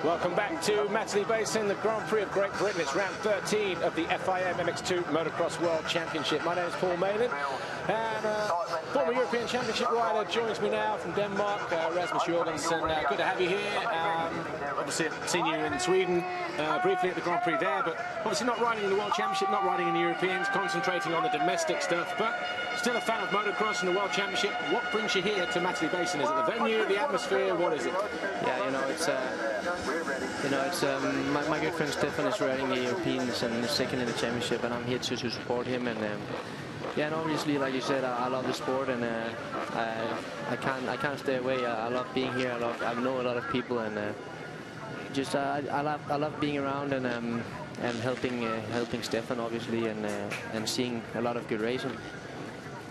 Welcome back to Matterley Basin, the Grand Prix of Great Britain. It's round 13 of the FIM MX2 Motocross World Championship. My name is Paul Malin, and former European Championship rider joins me now from Denmark, Rasmus Jorgensen. Good to have you here. Obviously, I've seen you in Sweden briefly at the Grand Prix there, but obviously not riding in the World Championship, not riding in the Europeans, concentrating on the domestic stuff, but still a fan of motocross and the World Championship. What brings you here to Matterley Basin? Is it the venue, the atmosphere? What is it? Yeah, it's my good friend Stefan is riding the Europeans and is second in the championship, and I'm here to support him. And yeah, and obviously, like you said, I love the sport, and I can't stay away. I love being here. I know a lot of people, and I love being around and helping Stefan, obviously, and seeing a lot of good racing.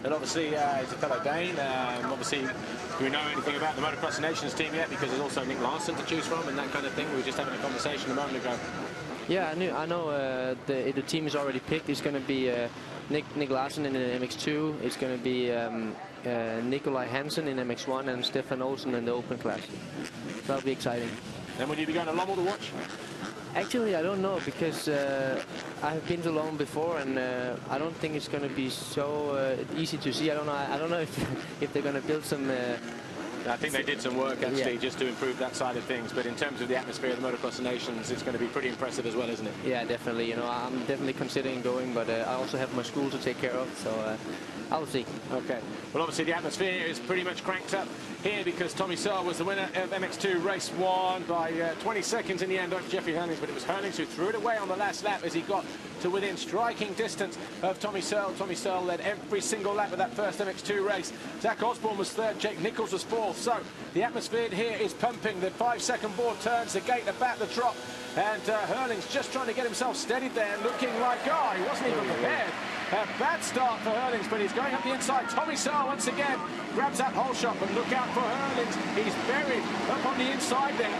And obviously, he's a fellow Dane. Obviously, do we know anything about the Motocross Nations team yet? Because there's also Nick Larson to choose from and that kind of thing. We were just having a conversation a moment ago. Yeah, I know the team is already picked. It's going to be Nick Larson in the MX2. It's going to be Nikolai Hansen in MX1 and Stefan Olsen in the open class. So that'll be exciting. And will you be going to Lommel to watch? Actually, I don't know, because I have been to Lommel before, and I don't think it's going to be so easy to see. I don't know if they're going to build some. I think they did some work actually, yeah, just to improve that side of things. But in terms of the atmosphere of the Motocross Nations, it's going to be pretty impressive as well, isn't it? Yeah, definitely. You know, I'm definitely considering going, but I also have my school to take care of, so I'll see. Okay. Well, obviously the atmosphere is pretty much cranked up here because Tommy Searle was the winner of MX2 race 1 by 20 seconds in the end over Jeffrey Hurlings, but it was Hurlings who threw it away on the last lap as he got to within striking distance of Tommy Searle. Tommy Searle led every single lap of that first MX2 race. Zach Osborne was third, Jake Nichols was fourth. So the atmosphere here is pumping. The 5-second board turns the gate about the trot, and Hurlings just trying to get himself steadied there, looking like, oh, he wasn't even prepared. A bad start for Hurlings, but he's going up the inside. Tommy Searle once again grabs that hole shot, but look out for Hurlings. He's buried up on the inside there.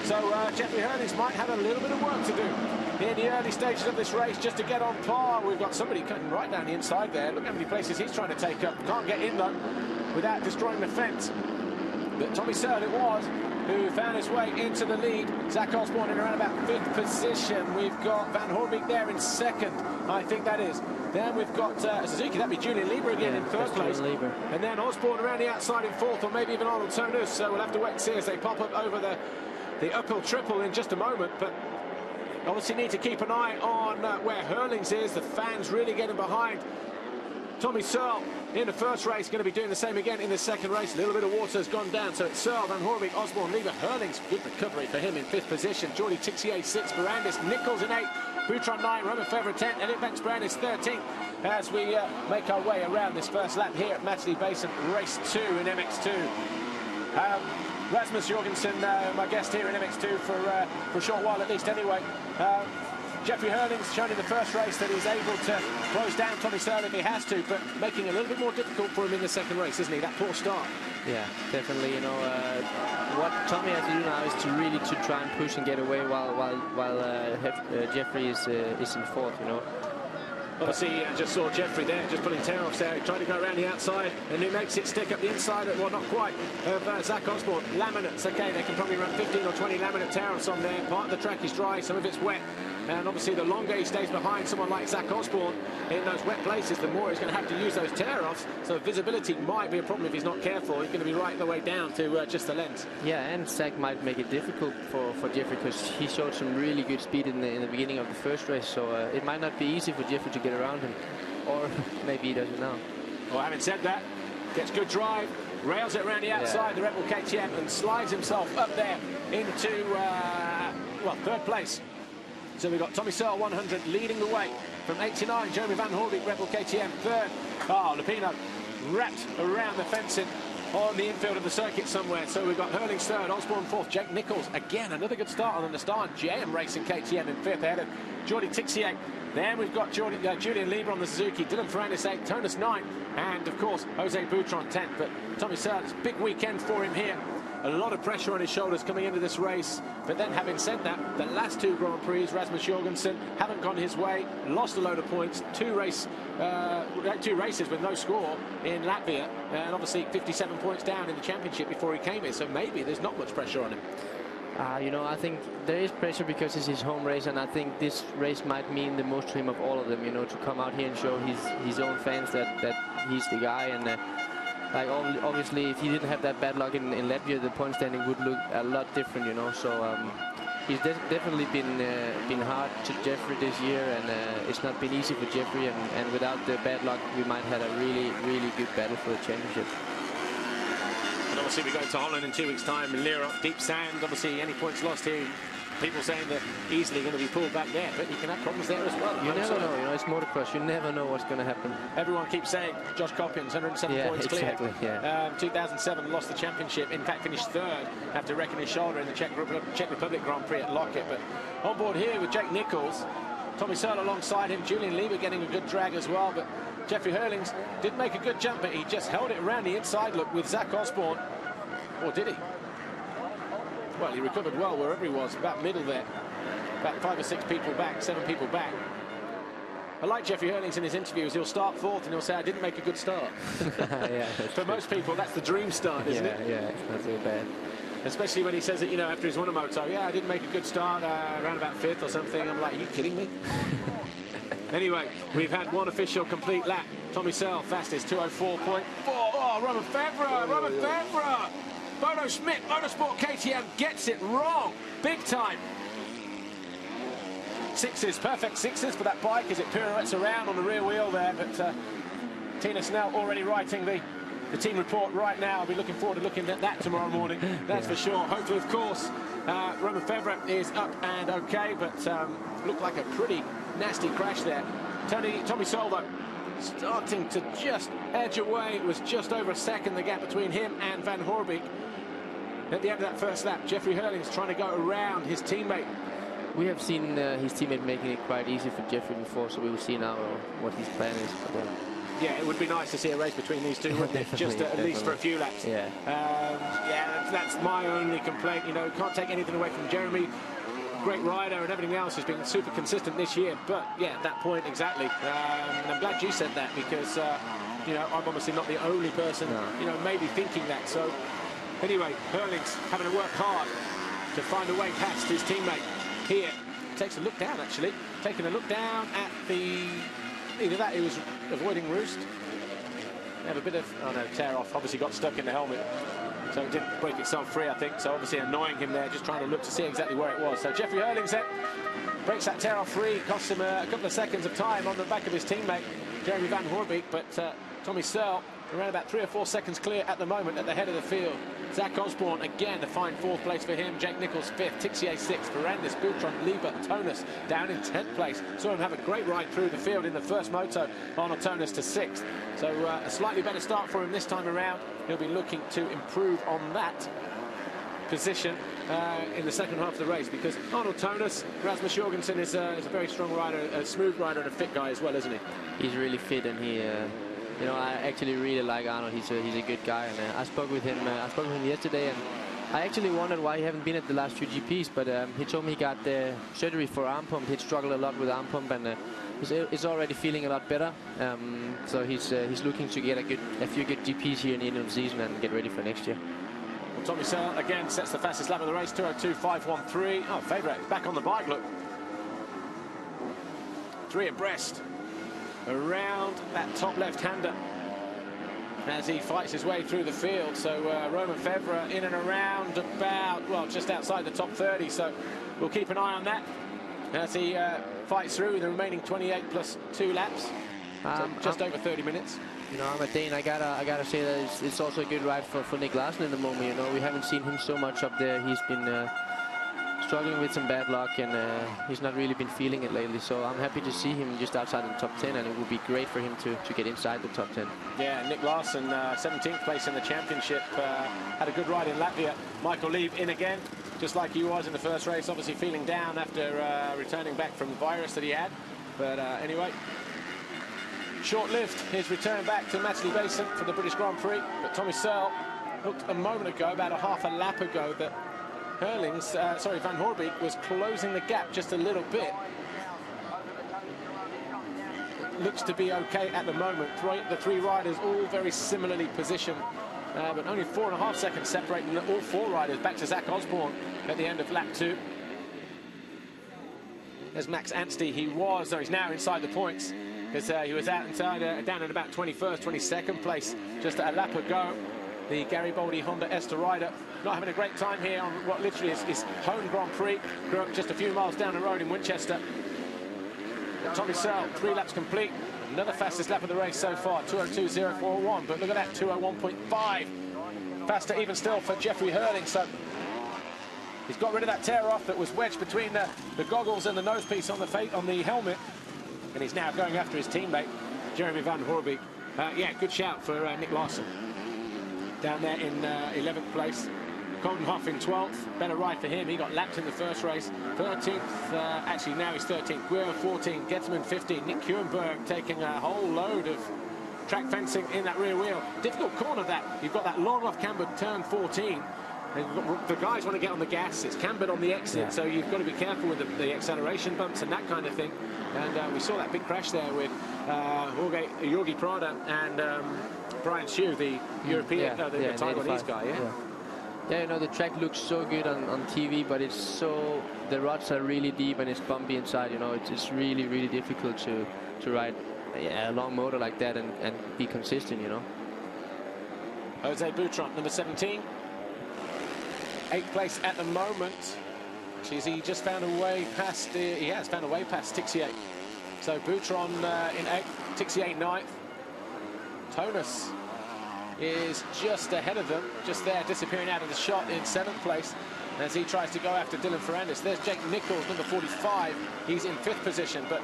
So Jeffrey Hurlings might have a little bit of work to do in the early stages of this race just to get on par. We've got somebody cutting right down the inside there. Look how many places he's trying to take up. Can't get in, though, without destroying the fence. But Tommy Searle it was who found his way into the lead. Zach Osborne in around about 5th position. We've got Van Hoorbeek there in 2nd, I think that is. Then we've got Suzuki, that'd be Julian Lieber again in 3rd place. And then Osborne around the outside in 4th, or maybe even Arnold Tonus. So we'll have to wait and see as they pop up over the uphill triple in just a moment. But obviously need to keep an eye on where Hurlings is. The fans really getting behind Tommy Searle in the first race, going to be doing the same again in the second race. A little bit of water has gone down, so it's Searle, Van Hoorbeek, Osborne, Lieber, Hurlings. Good recovery for him in 5th position. Jordi Tixier 6th, Barandis, Nichols in 8th, Boutron 9, Roman Fevre 10th, Elliot Banks Barandis 13th as we make our way around this first lap here at Matterley Basin, race 2 in MX2. Rasmus Jorgensen, my guest here in MX2 for a short while at least anyway. Jeffrey Hurlings shown in the first race that he's able to close down Tommy Searle if he has to, but making it a little bit more difficult for him in the second race, isn't he? That poor start. Yeah, definitely. You know, what Tommy has to do now is to really try and push and get away while Jeffrey is in 4th. You know. Obviously, I just saw Jeffrey there, just pulling tear-offs there, trying to go around the outside, and he makes it stick up the inside, well, not quite, of Zach Osborne. Laminates, okay, they can probably run 15 or 20 laminate tear-offs on there. Part of the track is dry, some of it's wet, and obviously the longer he stays behind someone like Zach Osborne in those wet places, the more he's going to have to use those tear-offs, so visibility might be a problem if he's not careful. He's going to be right the way down to just the lens. Yeah, and Zach might make it difficult for Jeffrey, because he showed some really good speed in the beginning of the first race, so it might not be easy for Jeffrey to get around him, or maybe he doesn't now. Well, having said that, gets good drive, rails it around the outside, the Red Bull KTM, and slides himself up there into, well, 3rd place. So we've got Tommy Searle 100 leading the way from 89. Jeremy Van Hoorbeek, Red Bull KTM 3rd. Oh, Lupino wrapped around the fencing on the infield of the circuit somewhere. So we've got Hurlings 3rd, Osborne 4th, Jake Nichols again, another good start on the start. JM Racing KTM in 5th ahead of Jordi Tixier. Then we've got Julian Lieber on the Suzuki, Dylan Ferrandis 8th, Tonus 9th, and of course Jose Boutron 10th. But Tommy Searle, it's a big weekend for him here. A lot of pressure on his shoulders coming into this race. But then having said that, the last 2 Grand Prix, Rasmus Jorgensen, haven't gone his way, lost a load of points, 2 races with no score in Latvia, and obviously 57 points down in the championship before he came here, so maybe there's not much pressure on him. You know, I think there is pressure because it's his home race, and I think this race might mean the most to him of all of them. You know, to come out here and show his own fans that he's the guy. And like obviously, if he didn't have that bad luck in Latvia, the point standing would look a lot different. You know, so he's definitely been hard to Jeffrey this year, and it's not been easy for Jeffrey. And without the bad luck, we might have a really good battle for the championship. And obviously, we're going to Holland in 2 weeks' time. Lira, deep sand. Obviously, any points lost here, people saying they're easily going to be pulled back there, but you can have problems there as well. You never know. You know, it's motocross. You never know what's going to happen. Everyone keeps saying Josh Coppins, 107 points clear. Yeah. 2007, lost the championship. In fact, finished third after wrecking his shoulder in the Czech Republic Grand Prix at Lockett. But on board here with Jake Nichols, Tommy Searle alongside him, Julian Lieber getting a good drag as well. But Jeffrey Hurlings did make a good jump, but he just held it around the inside look with Zach Osborne. Or did he? Well, he recovered well wherever he was, about middle there. About 5 or 6 people back, 7 people back. I like Jeffrey Hurlings in his interviews. He'll start fourth and he'll say, I didn't make a good start. Yeah, for most people, that's the dream start, isn't it? Yeah, it's not so bad. Especially when he says it, you know, after he's won a moto. Yeah, I didn't make a good start, around about 5th or something. I'm like, are you kidding me? Anyway, we've had one official complete lap. Tommy Searle, fastest, 2:04.4. Oh, Roman Febvre! Bodo Schmidt, Motorsport KTM gets it wrong, big time. Sixes, perfect sixes for that bike as it pirouettes around on the rear wheel there. But Tina Snell already writing the team report right now. I'll be looking forward to looking at that tomorrow morning. That's for sure. Hopefully, of course, Roman Febvre is up and okay, but looked like a pretty nasty crash there. Tommy Searle, though, starting to just edge away. It was just over a second, the gap between him and Van Hoorbeek. At the end of that first lap, Jeffrey Hurlings trying to go around his teammate. We have seen his teammate making it quite easy for Jeffrey before, so we will see now what his plan is. But, yeah, it would be nice to see a race between these two, wouldn't it? Just at least for a few laps. Yeah. Yeah, that's my only complaint. You know, can't take anything away from Jeremy. Great rider and everything else has been super consistent this year. But yeah, at that point, exactly. And I'm glad you said that because, you know, I'm obviously not the only person, you know, maybe thinking that. So anyway, Hurlings having to work hard to find a way past his teammate here. Takes a look down, actually. Taking a look down at the... Either that, he was avoiding roost. Have a bit of... Oh, no, tear off. Obviously got stuck in the helmet. So it didn't break itself free, I think. So obviously annoying him there, just trying to look to see exactly where it was. So Jeffrey Hurlings then breaks that tear off free. Costs him a couple of seconds of time on the back of his teammate, Jeremy Van Hoorbeek. But Tommy Searle around about 3 or 4 seconds clear at the moment at the head of the field. Zach Osborne again to find 4th place for him. Jake Nichols 5th, Tixier 6th, Ferrandis, Boutron, Lieber, Tonus down in 10th place. Saw him have a great ride through the field in the first moto. Arnold Tonus to 6th. So a slightly better start for him this time around. He'll be looking to improve on that position in the second half of the race, because Arnold Tonus, Rasmus Jorgensen is a very strong rider, a smooth rider and a fit guy as well, isn't he? He's really fit, and he... you know, I actually really like Arnold. He's a good guy, and I spoke with him. Yesterday, and I actually wondered why he haven't been at the last few GPs. But he told me he got surgery for arm pump. He'd struggled a lot with arm pump, and he's already feeling a lot better. So he's looking to get a few good GPs here in the end of the season and get ready for next year. Well, Tommy Searle again sets the fastest lap of the race, 2:02.513. Oh, Febvre back on the bike. Look, 3 abreast. Around that top left-hander as he fights his way through the field. So Roman Febvre in and around about, well, just outside the top 30. So we'll keep an eye on that as he fights through the remaining 28 plus 2 laps. So just over 30 minutes. You know, I'm a Dane. I gotta say that it's also a good ride for Nick Larsen in the moment. You know, we haven't seen him so much up there. He's been struggling with some bad luck, and he's not really been feeling it lately. So I'm happy to see him just outside the top 10, and it would be great for him to get inside the top 10. Yeah, Nick Larsen, 17th place in the championship, had a good ride in Latvia. Michael Lieb in again, just like he was in the first race, obviously feeling down after returning back from the virus that he had. But anyway, short-lived his return back to Matterley Basin for the British Grand Prix. But Tommy Searle looked a moment ago, about a half a lap ago, that Van Hoorbeek was closing the gap just a little bit. It looks to be okay at the moment. The 3 riders all very similarly positioned but only 4.5 seconds separating all 4 riders. Back to Zach Osborne at the end of lap 2. There's Max Anstey. He's now inside the points, because he was down at about 21st, 22nd place just a lap ago. The Garibaldi Honda Ester rider not having a great time here on what literally is his home Grand Prix. Grew up just a few miles down the road in Winchester. Tommy Searle, 3 laps complete. Another fastest lap of the race so far, 2:02.041. But look at that, 2:01.5. Faster even still for Jeffrey Hurling. So he's got rid of that tear off that was wedged between the goggles and the nose piece on the helmet. And he's now going after his teammate, Jeremy Van Hoorbeek. Yeah, good shout for Nick Larson. Down there in 11th place. Colton Hoff in 12th. Better ride for him. He got lapped in the first race. 13th, actually now he's 13th. Guerra 14, Gettman 15. Nick Kuenberg taking a whole load of track fencing in that rear wheel. Difficult corner that. You've got that long off camber turn 14. And the guys want to get on the gas. It's cambered on the exit, yeah. So you've got to be careful with the acceleration bumps and that kind of thing. And we saw that big crash there with Jorge Prada and Brian Hsu, the European, the Taiwanese guy. Yeah, you know, the track looks so good on TV, but the ruts are really deep and it's bumpy inside. You know, it's really, really difficult to ride a long motor like that and be consistent, you know. Jose Boutron, number 17. 8th place at the moment. He just found a way past, he has found a way past Tixier. So Boutron in 8th, Tixier 9th. Tonus is just ahead of them, just there, disappearing out of the shot in 7th place as he tries to go after Dylan Ferrandis. There's Jake Nichols, number 45. He's in 5th position, but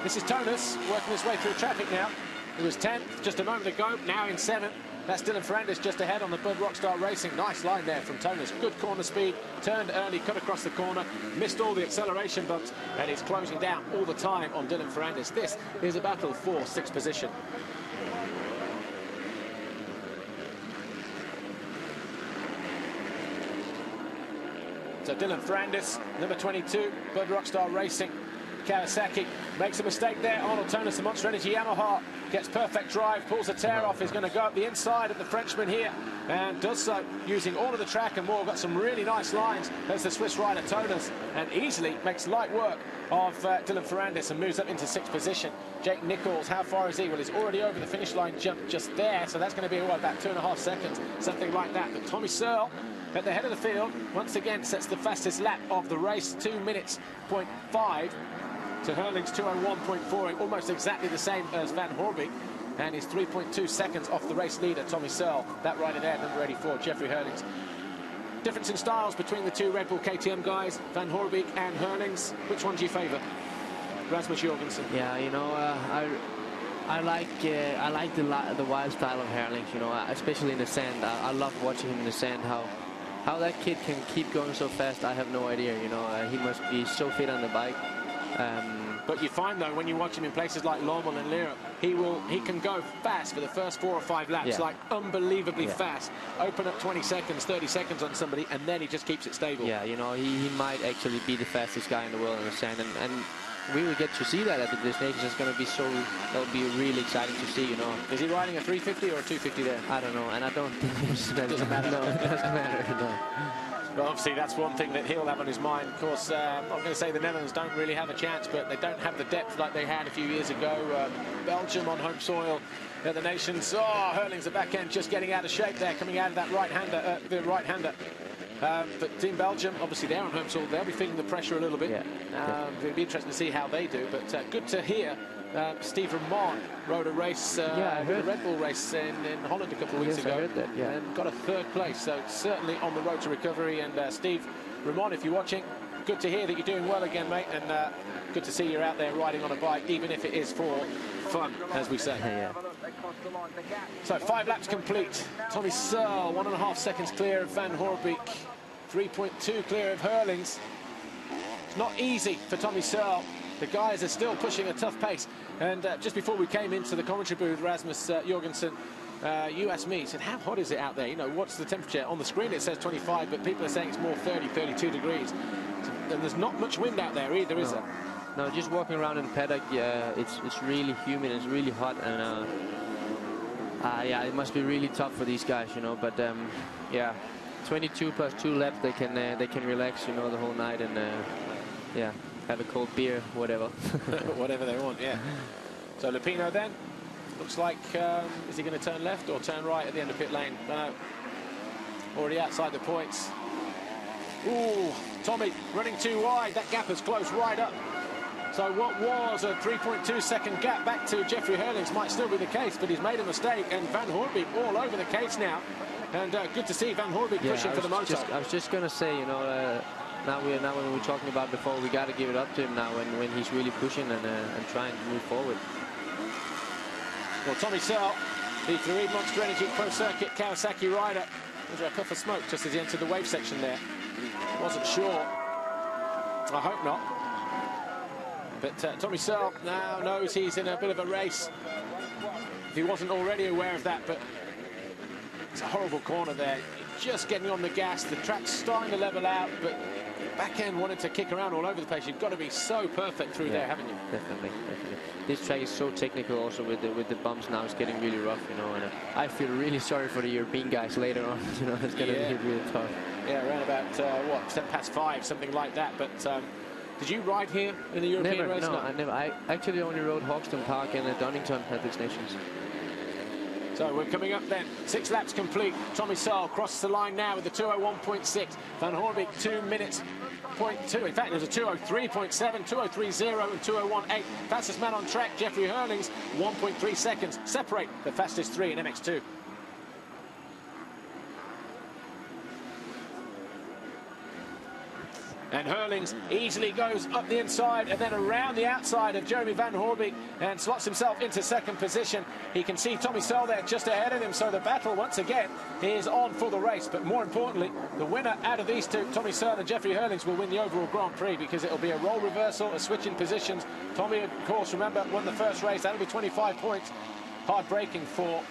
this is Tonus working his way through traffic now. He was 10th just a moment ago, now in 7th. That's Dylan Ferrandis just ahead on the Bud Rockstar Racing. Nice line there from Tonus. Good corner speed, turned early, cut across the corner, missed all the acceleration bumps, and he's closing down all the time on Dylan Ferrandis. This is a battle for 6th position. So Dylan Ferrandis, number 22, Bud Rockstar Racing. Kawasaki makes a mistake there. Arnold Tonus, the Monster Energy Yamaha, gets perfect drive, pulls a tear off. He's going to go up the inside of the Frenchman here and does so using all of the track and more. Got some really nice lines as the Swiss rider Tonus, and easily makes light work of Dylan Ferrandis and moves up into 6th position. Jake Nichols, how far is he? Well, he's already over the finish line jump just there, so that's going to be about 2.5 seconds, something like that. But Tommy Searle at the head of the field once again sets the fastest lap of the race, 2 minutes, 0.5 to Hurling's 2:01.4, almost exactly the same as Van Hoorbeek, and he's 3.2 seconds off the race leader, Tommy Searle. That rider there, number 84, Jeffrey Hurlings. Difference in styles between the 2 Red Bull KTM guys, Van Hoorbeek and Hurlings. Which one do you favour? Rasmus Jorgensen. Yeah, you know, I like the wild style of Hurlings, you know, especially in the sand. I love watching him in the sand. How that kid can keep going so fast, I have no idea. You know, he must be so fit on the bike. But you find though, when you watch him in places like Lommel and Lira, he can go fast for the first 4 or 5 laps, like unbelievably fast. Open up 20 seconds, 30 seconds on somebody, and then he just keeps it stable. Yeah, you know, he might actually be the fastest guy in the world in the sand, and we will get to see that at the destinations. It's going to be that'll be really exciting to see, you know. Is he riding a 350 or a 250 there? I don't know, and I don't think it doesn't matter. No, it doesn't matter, no. Well, obviously, that's one thing that he'll have on his mind. Of course, I'm not going to say the Netherlands don't really have a chance, but they don't have the depth like they had a few years ago. Belgium on home soil at the Nations. Oh, Hurling's the back end just getting out of shape there, coming out of that right-hander. But Team Belgium, obviously, they're on home soil. They'll be feeling the pressure a little bit. It'll be interesting to see how they do. But good to hear. Steve Ramon rode a race, a Red Bull race in Holland a couple of weeks ago, I heard that, and got a 3rd place. So certainly on the road to recovery. And Steve Ramon, if you're watching, good to hear that you're doing well again, mate. And good to see you're out there riding on a bike, even if it is for fun, as we say. So 5 laps complete. Tommy Searle, 1.5 seconds clear of Van Hoorbeek, 3.2 clear of Hurlings. It's not easy for Tommy Searle. The guys are still pushing a tough pace. And just before we came into the commentary booth, Rasmus Jorgensen, you asked me, he said, how hot is it out there? You know, what's the temperature? On the screen it says 25, but people are saying it's more 30, 32 degrees. And there's not much wind out there either, is there? No, just walking around in the paddock, it's really humid, it's really hot, and Yeah, it must be really tough for these guys, you know. But yeah, 22 plus 2 laps, they can relax, you know, the whole night and yeah, have a cold beer, whatever. Whatever they want, yeah. So Lupino then looks like is he going to turn left or turn right at the end of pit lane? No, already outside the points. Ooh, Tommy running too wide. That gap has closed right up. So what was a 3.2-second gap back to Jeffrey Hurlings might still be the case, but he's made a mistake, and Van Hoorbeek all over the case now. And good to see Van Hoorbeek pushing for the moto. I was just going to say, you know, now when we were talking about before, we got to give it up to him now when he's really pushing and trying to move forward. Well, Tommy Searle, the Fluid Monster Energy Pro Circuit Kawasaki rider, was there a puff of smoke just as he entered the wave section there? Wasn't sure. I hope not. But Tommy Searle now knows he's in a bit of a race. If he wasn't already aware of that, but it's a horrible corner there. Just getting on the gas. The track's starting to level out, but back end wanted to kick around all over the place. You've got to be so perfect through there, haven't you? Definitely. This track is so technical also with the bumps now. It's getting really rough, you know, and I feel really sorry for the European guys later on. You know, it's going to be really tough. Yeah, around about, what, 5, something like that. But did you ride here in the European race? No, I never. I actually only rode Hawkston Park and Donington at Six Nations. So we're coming up then. 6 laps complete. Tommy Searle crosses the line now with the 2:01.6. Van Hoorbeek 2 minutes. 2. In fact, there's a 2:03.7, 2:03.0 and 2:01.8. Fastest man on track, Jeffrey Hurlings, 1.3 seconds separate the fastest 3 in MX2. And Hurlings easily goes up the inside and then around the outside of Jeremy Van Hoorbeek and slots himself into second position. He can see Tommy Searle there just ahead of him, so the battle once again is on for the race. But more importantly, the winner out of these two, Tommy Searle and Jeffrey Hurlings, will win the overall Grand Prix because it'll be a role reversal, a switch in positions. Tommy, of course, remember, won the first race. That'll be 25 points. Hard braking for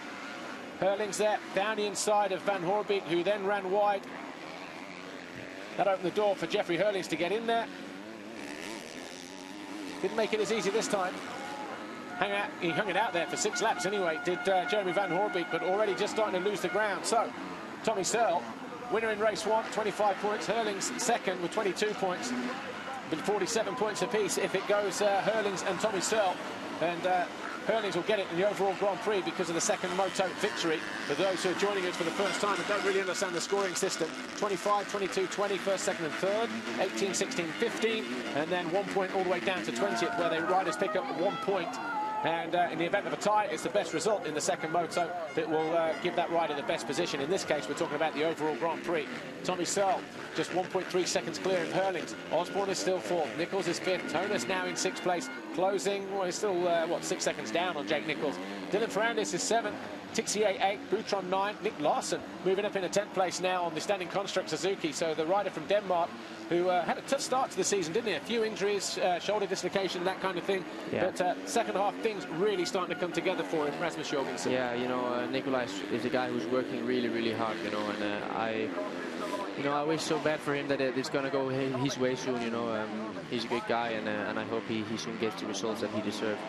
Hurlings there, down the inside of Van Hoorbeek, who then ran wide. That opened the door for Jeffrey Hurlings to get in there. Didn't make it as easy this time. He hung it out there for 6 laps anyway, did Jeremy Van Hoorbeek, but already just starting to lose the ground. So, Tommy Searle, winner in race 1, 25 points. Hurlings second with 22 points, with 47 points apiece if it goes Hurlings and Tommy Searle. And Hurlings will get it in the overall Grand Prix because of the second moto victory. For those who are joining us for the first time and don't really understand the scoring system, 25, 22, 20, first, second and third, 18, 16, 15, and then 1 point all the way down to 20th, where the riders pick up 1 point. And in the event of a tie, it's the best result in the second moto that will give that rider the best position. In this case, we're talking about the overall Grand Prix. Tommy Searle, just 1.3 seconds clear of Hurlings. Osborne is still 4th. Nichols is 5th. Tonus now in 6th place. Closing, well, he's still, 6 seconds down on Jake Nichols. Dylan Ferrandis is 7th. Tixier 8, Boutron 9, Nick Larson moving up into 10th place now on the standing construct Suzuki. So the rider from Denmark, who had a tough start to the season, didn't he? A few injuries, shoulder dislocation, that kind of thing. Yeah. But second half, things really starting to come together for him, Rasmus Jorgensen. Yeah, you know, Nikolai is a guy who's working really, really hard, you know, and I wish so bad for him that it's going to go his way soon, you know. He's a good guy, and I hope he soon gets the results that he deserves.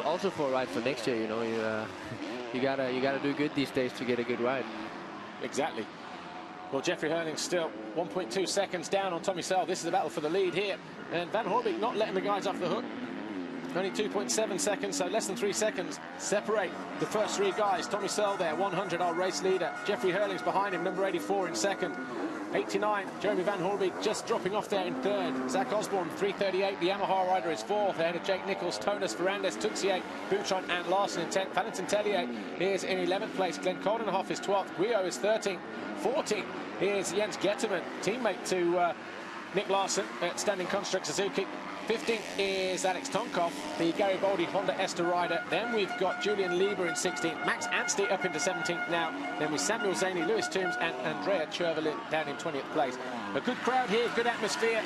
Also for a ride for next year, you know, you gotta do good these days to get a good ride. Exactly. Well, Jeffrey Hurlings still 1.2 seconds down on Tommy Searle. This is the battle for the lead here, and Van Hoorbeek not letting the guys off the hook. Only 2.7 seconds, so less than 3 seconds separate the first 3 guys. Tommy Searle there, 100, our race leader. Jeffrey Hurlings behind him, number 84 in second. 89, Jeremy Van Hoorbeek just dropping off there in third. Zach Osborne, 338. The Yamaha rider is 4th, ahead of Jake Nichols, Tonus, Ferrandis, Tuxier, Boutron and Larson in 10th. Valentin Tellier is in 11th place. Glenn Coldenhoff is 12th. Guillot is 13th. 14th is Jens Getterman, teammate to Nick Larson at standing construct Suzuki. 15th is Alex Tonkov, the Garibaldi Honda Ester rider. Then we've got Julian Lieber in 16th. Max Anstey up into 17th now. Then with Samuel Zaney, Lewis Toombs and Andrea Chervelin down in 20th place. A good crowd here, good atmosphere.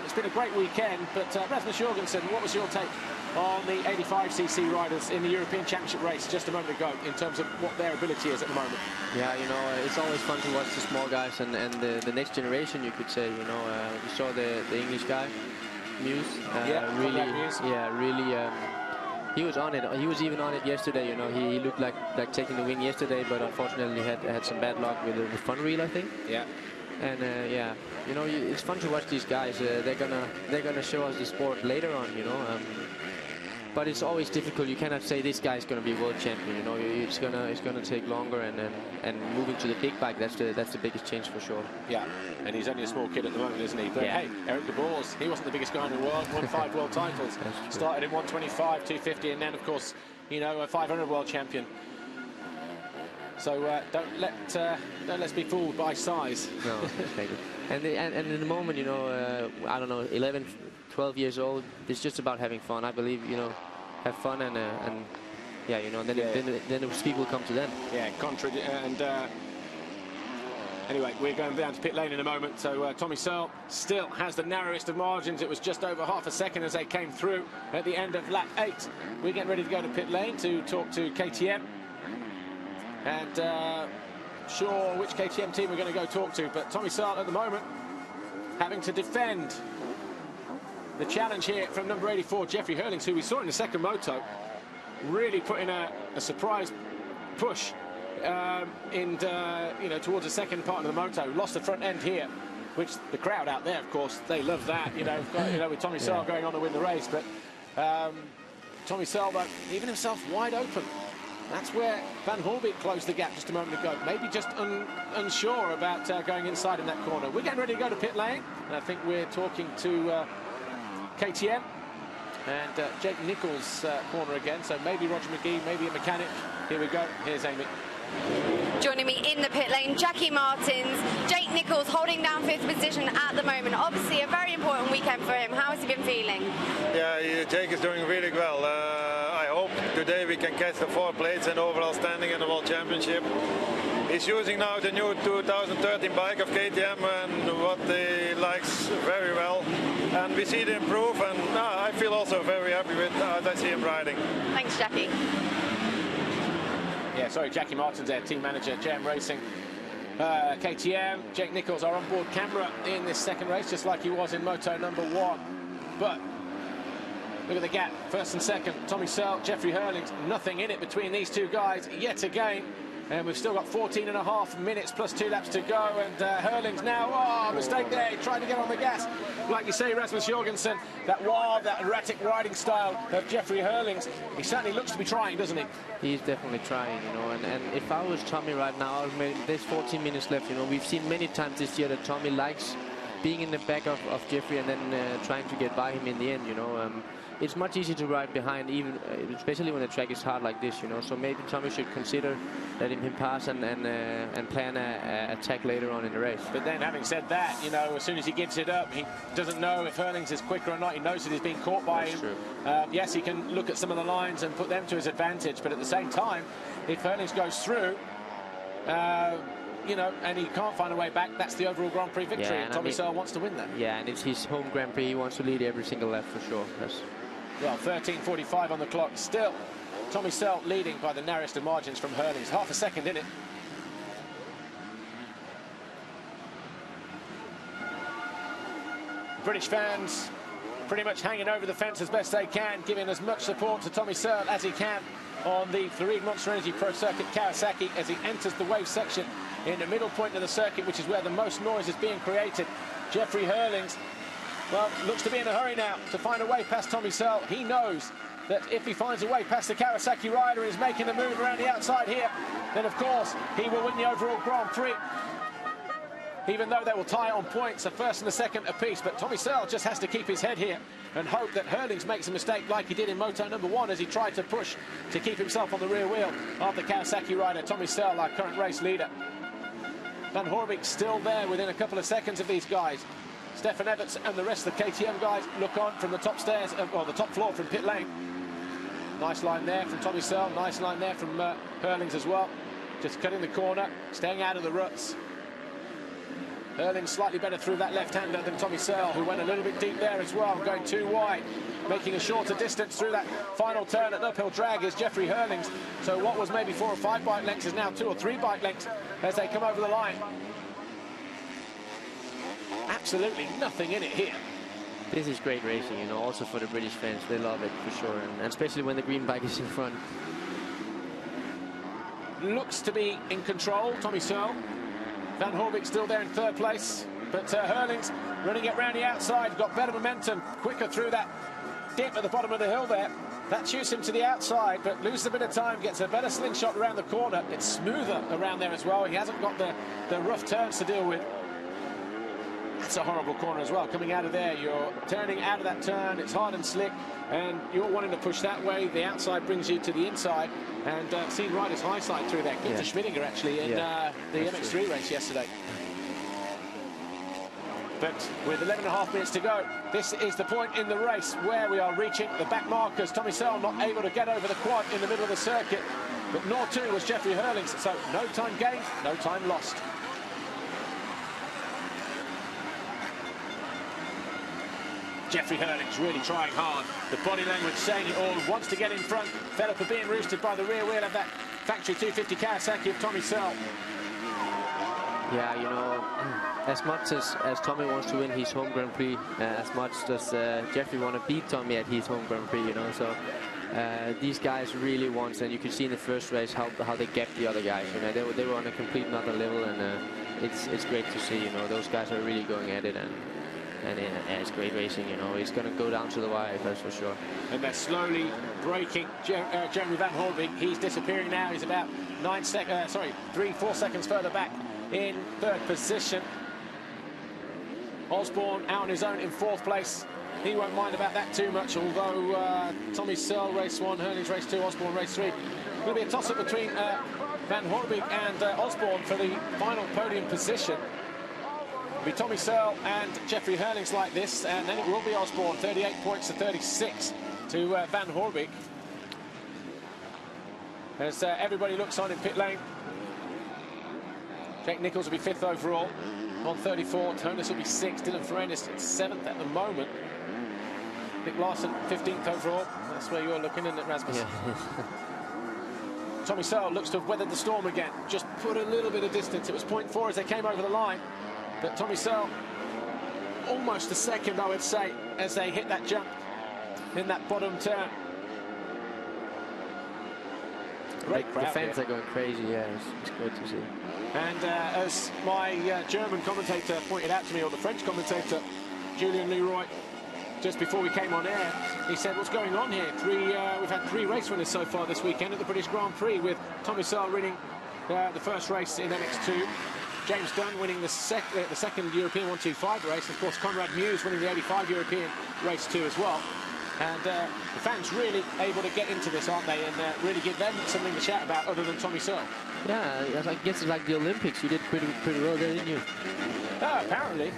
It's been a great weekend. But Rasmus Jorgensen, what was your take on the 85cc riders in the European Championship race just a moment ago in terms of what their ability is at the moment? Yeah, you know, it's always fun to watch the small guys and the next generation, you could say. You know, you saw the English guy, Muse, really He was on it. He was even on it yesterday. You know, he looked like taking the win yesterday, but unfortunately had some bad luck with the front wheel, I think. Yeah. And yeah, you know, it's fun to watch these guys. They're gonna show us the sport later on. You know, but it's always difficult. You cannot say this guy's gonna be world champion. You know, it's gonna take longer. And moving to the big bike, that's the biggest change for sure. Yeah, and he's only a small kid at the moment, isn't he? But yeah. Hey, Eric de Boers, he wasn't the biggest guy in the world. Won 5 world titles. Started in 125, 250, and then of course, you know, a 500 world champion. So don't let's be fooled by size. No, and in the moment, you know, I don't know, 11, 12 years old. It's just about having fun. I believe, you know, have fun and yeah, you know, and then the speed will come to them. Yeah, and anyway, we're going down to pit lane in a moment. So Tommy Searle still has the narrowest of margins. It was just over half a second as they came through at the end of lap 8. We're getting ready to go to pit lane to talk to KTM. And sure which KTM team we're going to go talk to, but Tommy Searle at the moment having to defend the challenge here from number 84, Jeffrey Hurlings, who we saw in the second moto, really putting a surprise push you know, towards the second part of the moto. Lost the front end here, which the crowd out there, of course, they love that. You know, with Tommy Searle going on to win the race, but Tommy Searle, though, leaving himself wide open. That's where Van Hoorbeek closed the gap just a moment ago. Maybe just unsure about going inside in that corner. We're getting ready to go to pit lane, and I think we're talking to KTM and Jake Nichols' corner again. So maybe Roger McGee, maybe a mechanic. Here we go. Here's Amy. Joining me in the pit lane, Jackie Martins, Jake Nichols holding down 5th position at the moment. Obviously a very important weekend for him. How has he been feeling? Yeah, Jake is doing really well. I hope today we can catch the 4 plates and overall standing in the World Championship. He's using now the new 2013 bike of KTM and what he likes very well. And we see it improve, and I feel also very happy with how I see him riding. Thanks, Jackie. Yeah, sorry, Jackie Martins there, team manager, JM Racing. KTM, Jake Nichols, our onboard camera in this second race, just like he was in moto number 1. But look at the gap, first and second. Tommy Searle, Jeffrey Hurlings, nothing in it between these two guys yet again. And we've still got 14.5 minutes plus 2 laps to go. And Hurlings now, mistake there. He tried to get on the gas. Like you say, Rasmus Jorgensen, that wild, that erratic riding style of Jeffrey Hurlings. He certainly looks to be trying, doesn't he? He's definitely trying, you know. And if I was Tommy right now, there's 14 minutes left, you know. We've seen many times this year that Tommy likes being in the back of Jeffrey and then trying to get by him in the end, you know. It's much easier to ride behind, even especially when the track is hard like this, you know. So maybe Tommy should consider letting him pass and plan an attack later on in the race. But then, having said that, you know, as soon as he gives it up, he doesn't know if Hurlings is quicker or not. He knows that he's being caught by him. True. Yes, he can look at some of the lines and put them to his advantage, but at the same time, if Hurlings goes through, you know, and he can't find a way back, that's the overall Grand Prix victory, and Tommy Searle wants to win that. Yeah, and it's his home Grand Prix. He wants to lead every single lap for sure. Well, 13:45 on the clock. Still, Tommy Searle leading by the narrowest of margins from Hurlings. Half a second in it. British fans pretty much hanging over the fence as best they can, giving as much support to Tommy Searle as he can on the Farid Monster Energy Pro Circuit Kawasaki as he enters the wave section in the middle point of the circuit, which is where the most noise is being created. Jeffrey Hurlings, well, looks to be in a hurry now to find a way past Tommy Searle. He knows that if he finds a way past the Kawasaki rider and is making a move around the outside here, then of course he will win the overall Grand Prix. Even though they will tie on points, a first and a second apiece. But Tommy Searle just has to keep his head here and hope that Hurlings makes a mistake like he did in moto number 1 as he tried to push to keep himself on the rear wheel of the Kawasaki rider. Tommy Searle, our current race leader. Van Hoorbeek still there within a couple of seconds of these guys. Stefan Everts and the rest of the KTM guys look on from the top stairs, or the top floor from pit lane. Nice line there from Tommy Searle, nice line there from Hurlings as well. Just cutting the corner, staying out of the ruts. Hurlings slightly better through that left-hander than Tommy Searle, who went a little bit deep there as well, going too wide. Making a shorter distance through that final turn at uphill drag is Jeffrey Hurlings. So what was maybe 4 or 5 bike lengths is now 2 or 3 bike lengths as they come over the line. Absolutely nothing in it here. This is great racing, you know, also for the British fans. They love it for sure, and especially when the green bike is in front. Looks to be in control, Tommy Searle. Van Horbeke still there in third place, but Hurlings running it round the outside, got better momentum, quicker through that dip at the bottom of the hill there. That shoots him to the outside, but loses a bit of time, gets a better slingshot around the corner. It's smoother around there as well. He hasn't got the rough turns to deal with. That's a horrible corner as well. Coming out of there, you're turning out of that turn. It's hard and slick, and you're wanting to push that way. The outside brings you to the inside, and seen riders high side through there. Good for Schmidinger actually in the MX3 race yesterday. But with 11.5 minutes to go, this is the point in the race where we are reaching the back markers. Tommy Searle not able to get over the quad in the middle of the circuit, but nor too was Jeffrey Hurlings. So no time gained, no time lost. Jeffrey Hurlings really trying hard. The body language saying it all. Wants to get in front. Fed up for being roosted by the rear wheel of that factory 250 Kawasaki of Tommy Searle. Yeah, you know, as much as Tommy wants to win his home Grand Prix, as much does Jeffrey want to beat Tommy at his home Grand Prix, you know. So these guys really want, and you could see in the first race how they gapped the other guys. You know, they were on a complete another level, and it's great to see. You know, those guys are really going at it, and it's great racing. You know, it's going to go down to the wire, that's for sure. And they're slowly breaking Jeremy Van Horbeke. He's disappearing now. He's about 3-4 seconds further back in third position. Osborne out on his own in fourth place. He won't mind about that too much, although Tommy Searle race 1, Hurlings race 2, Osborne race 3. Going to be a toss-up between Van Horbeke and Osborne for the final podium position. It'll be Tommy Searle and Jeffrey Hurlings like this, and then it will be Osborne, 38 points to 36 to Van Horbeke. As everybody looks on in pit lane. Jake Nichols will be 5th overall on 34. Tonus will be 6th. Dylan Ferrandis 7th at the moment. Nick Larson 15th overall. That's where you're looking, isn't it, Rasmus? Yeah. Tommy Searle looks to have weathered the storm again. Just put a little bit of distance. It was 0.4 as they came over the line. But Tommy Searle almost a second, I would say, as they hit that jump in that bottom turn. Great crowd. The fans are going crazy, yeah, it's great to see. And as my German commentator pointed out to me, or the French commentator, Julien Leroy, just before we came on air, he said, what's going on here? We've had 3 race winners so far this weekend at the British Grand Prix, with Tommy Searle winning the first race in MX2, James Dunn winning the second European 125 race, of course Conrad Mewes winning the 85 European race 2 as well. And the fans really able to get into this, aren't they, and really give them something to shout about other than Tommy Searle. Yeah, I guess it's like the Olympics. You did pretty well there, didn't you? Apparently.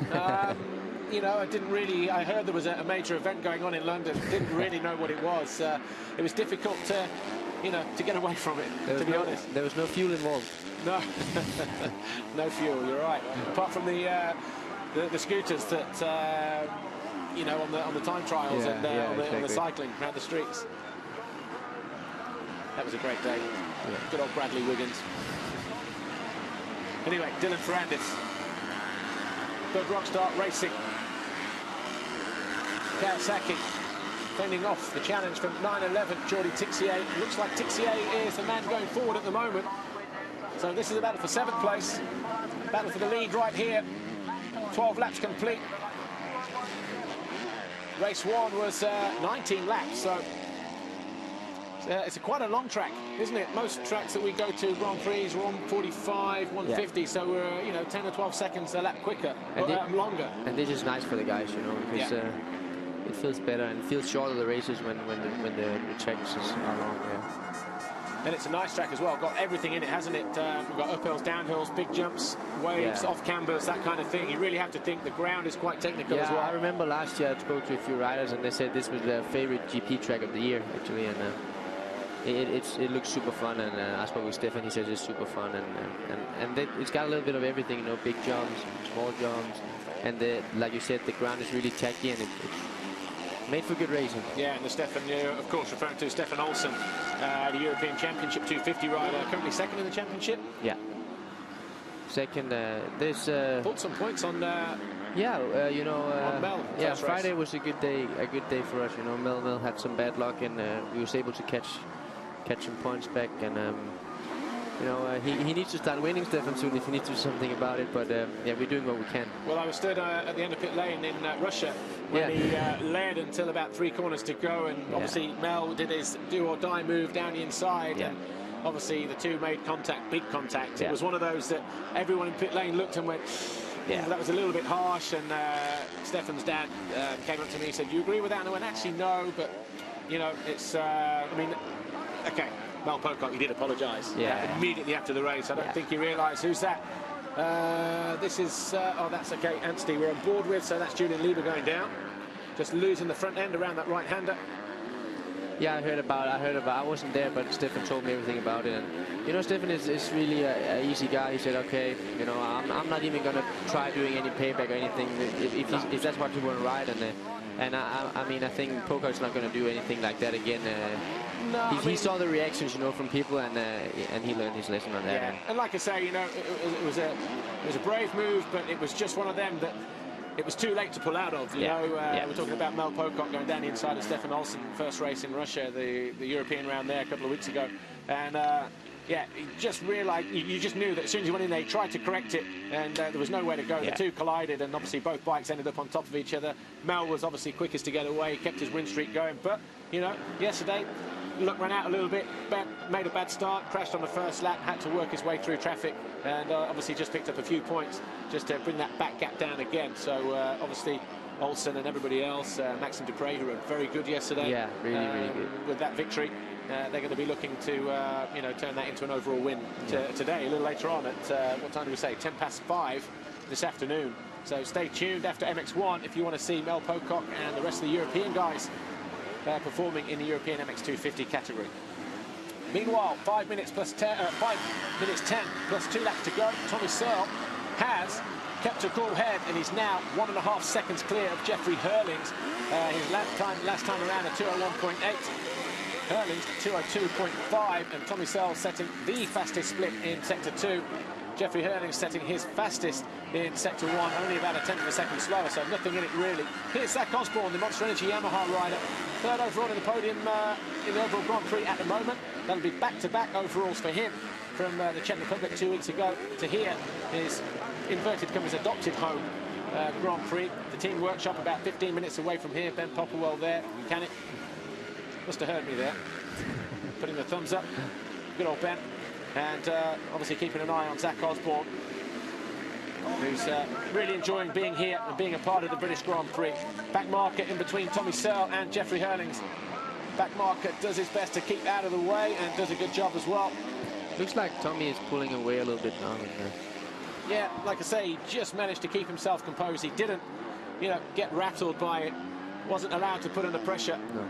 You know, I heard there was a major event going on in London. Didn't really know what it was. It was difficult to, you know, to get away from it, to be honest. There was no fuel involved. No, no fuel, you're right. Apart from the scooters that... you know, on the time trials and on the cycling around the streets. That was a great day. Yeah. Good old Bradley Wiggins. Anyway, Dylan Ferrandis. Bud Rockstar Racing. Kawasaki fending off the challenge from 911, Jordi Tixier. Looks like Tixier is the man going forward at the moment. So this is a battle for 7th place. Battle for the lead right here. 12 laps complete. Race 1 was 19 laps, so it's quite a long track, isn't it? Most tracks that we go to, Grand Prix, are 145, 150, so we're, you know, 10 or 12 seconds a lap quicker, or longer. And this is nice for the guys, you know, because it feels better and feels shorter the races when the tracks are long. Yeah. And it's a nice track as well. Got everything in it, hasn't it? We've got uphills, downhills, big jumps, waves, off cambers, that kind of thing. You really have to think the ground is quite technical as well. I remember last year I spoke to a few riders and they said this was their favorite GP track of the year, actually. And it looks super fun. And I spoke with Stefan. He says it's super fun. And it's got a little bit of everything, you know, big jumps, small jumps, and like you said, the ground is really tacky and it's made for good racing. Yeah, and the Stefan, of course, referring to Stefan Olsen, the European Championship 250 rider, currently 2nd in the championship. Yeah. second. Pulled some points on. Yeah, you know, Mel, yeah, Friday was a good day for us. You know, Mel had some bad luck, and we was able to catch some points back. And you know, he needs to start winning, Stefan, soon if he needs to do something about it. But yeah, we're doing what we can. Well, I was stood at the end of pit lane in Russia when he led until about 3 corners to go, and obviously Mel did his do-or-die move down the inside, and obviously the two made contact, big contact. It was one of those that everyone in pit lane looked and went, that was a little bit harsh. And Stefan's dad came up to me and said, "You agree with that?" And I went, "Actually, no, but you know, it's I mean, okay." Mel Pocock, he did apologise immediately after the race. I don't think he realised who's that. This is oh, that's okay. Anstey we're on board with, so that's Julian Lieber going down, just losing the front end around that right-hander. Yeah, I heard about. I wasn't there, but Stefan told me everything about it. And you know, Stefan is really an easy guy. He said, "Okay, you know, I'm not even gonna try doing any payback or anything if that's what you want to ride." And I mean, I think Pocock's not gonna do anything like that again. No, he saw the reactions, you know, from people, and he learned his lesson on that. Yeah, and like I say, you know, it was a brave move, but it was just one of them that it was too late to pull out of. You know, we're talking about Mel Pocock going down the inside of Stefan Olsson, first race in Russia, the European round there a couple of weeks ago, and yeah, he just realised, you just knew that as soon as he went in there, he tried to correct it, and there was nowhere to go. The two collided, and obviously both bikes ended up on top of each other. Mel was obviously quickest to get away, kept his win streak going, but you know, yesterday, luck ran out a little bit, made a bad start, crashed on the first lap, had to work his way through traffic, and obviously just picked up a few points just to bring that back gap down again. So obviously Olsen and everybody else, Maxime Dupre, who were very good yesterday. Yeah, really good. With that victory, they're going to be looking to you know, turn that into an overall win today, a little later on at what time do we say? 5:10 this afternoon. So stay tuned after MX1 if you want to see Mel Pocock and the rest of the European guys performing in the European MX250 category. Meanwhile, 5 minutes 10 plus 2 laps to go. Tommy Searle has kept a cool head, and he's now 1.5 seconds clear of Jeffrey Hurlings. His last time around a 2:01.8. Hurlings 2:02.5, and Tommy Searle setting the fastest split in Sector 2. Jeffrey Hurlings setting his fastest in Sector 1, only about 1/10 of a second slower, so nothing in it really. Here's Zach Osborne, the Monster Energy Yamaha rider, third overall in the podium in the overall Grand Prix at the moment. That'll be back-to-back overalls for him from the Czech Republic 2 weeks ago to here is inverted commas adopted home Grand Prix. The team workshop about 15 minutes away from here. Ben Popplewell there, mechanic. Must have heard me there. Putting the thumbs up. Good old Ben. And obviously keeping an eye on Zach Osborne, who's really enjoying being here and being a part of the British Grand Prix. Back marker in between Tommy Searle and Jeffrey Hurlings. Back marker does his best to keep out of the way and does a good job as well. Looks like Tommy is pulling away a little bit now. Yeah, like I say, he just managed to keep himself composed. He didn't, you know, get rattled by it. Wasn't allowed to put under pressure. No.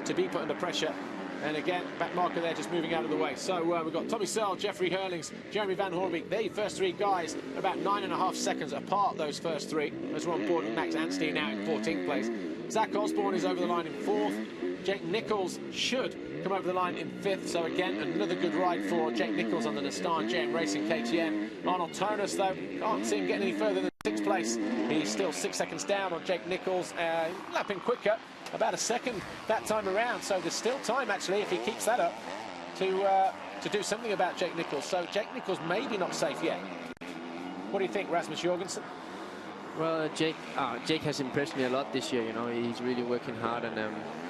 To be put under pressure. And again, back marker there just moving out of the way. So we've got Tommy Searle, Jeffrey Hurlings, Jeremy Van Hoorbeek. The first 3 guys about 9.5 seconds apart, those first 3. As we're on board with Max Anstey now in 14th place. Zach Osborne is over the line in 4th. Jake Nichols should come over the line in 5th. So again, another good ride for Jake Nichols on the Nistan JM Racing KTM. Arnold Tonus, though, can't see him getting any further than 6th place. He's still 6 seconds down on Jake Nichols, lapping quicker. About a second that time around, so there's still time actually if he keeps that up to do something about Jake Nichols. So Jake Nichols maybe not safe yet. What do you think, Rasmus Jorgensen? Well, Jake has impressed me a lot this year. You know, he's really working hard, and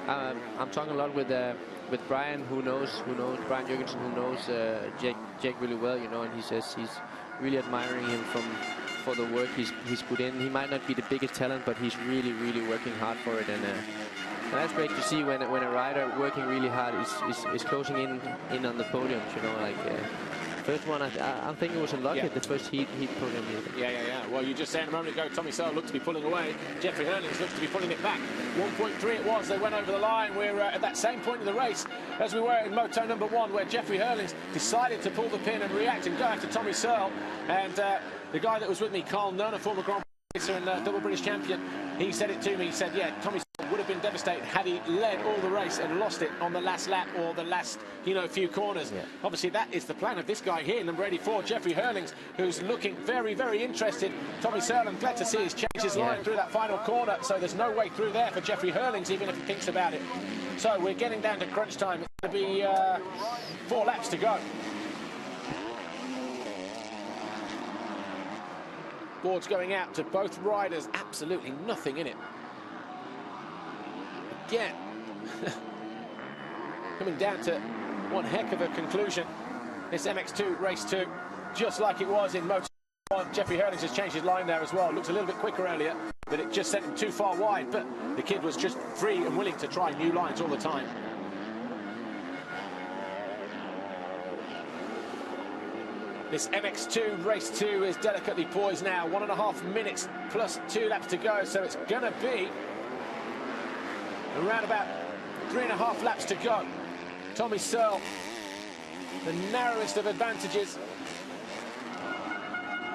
I'm talking a lot with Brian, who knows Brian Jorgensen, who knows Jake really well. You know, and he says he's really admiring him for the work he's put in. He might not be the biggest talent, but he's really working hard for it, and that's great to see when a rider working really hard is closing in on the podiums. You know, like first one, I'm thinking it was unlucky at the first heat podium. Yeah. Well, you just said a moment ago, Tommy Searle looked to be pulling away. Jeffrey Hurlings looks to be pulling it back. 1.3 it was. They went over the line. We're at that same point of the race as we were in Moto number 1, where Jeffrey Hurlings decided to pull the pin and react and go after Tommy Searle. And the guy that was with me, Carl Nunn, a former Grand Prix racer and double British champion, he said it to me. He said, yeah, Tommy Searle would have been devastated had he led all the race and lost it on the last lap or the last, few corners. Yeah. Obviously, that is the plan of this guy here, number 84, Jeffrey Hurlings, who's looking very, very interested. Tommy Searle, I'm glad to see he's changed his line through that final corner, so there's no way through there for Jeffrey Hurlings, even if he thinks about it. So we're getting down to crunch time. It's going to be 4 laps to go. Boards going out to both riders, absolutely nothing in it. Again, coming down to one heck of a conclusion. This MX2 race 2, just like it was in Motor 1. Jeffrey Hurlings has changed his line there as well. Looked a little bit quicker earlier, but it just sent him too far wide. But the kid was just free and willing to try new lines all the time. This MX2 race 2 is delicately poised now. 1.5 minutes plus 2 laps to go, so it's going to be around about 3.5 laps to go. Tommy Searle, the narrowest of advantages.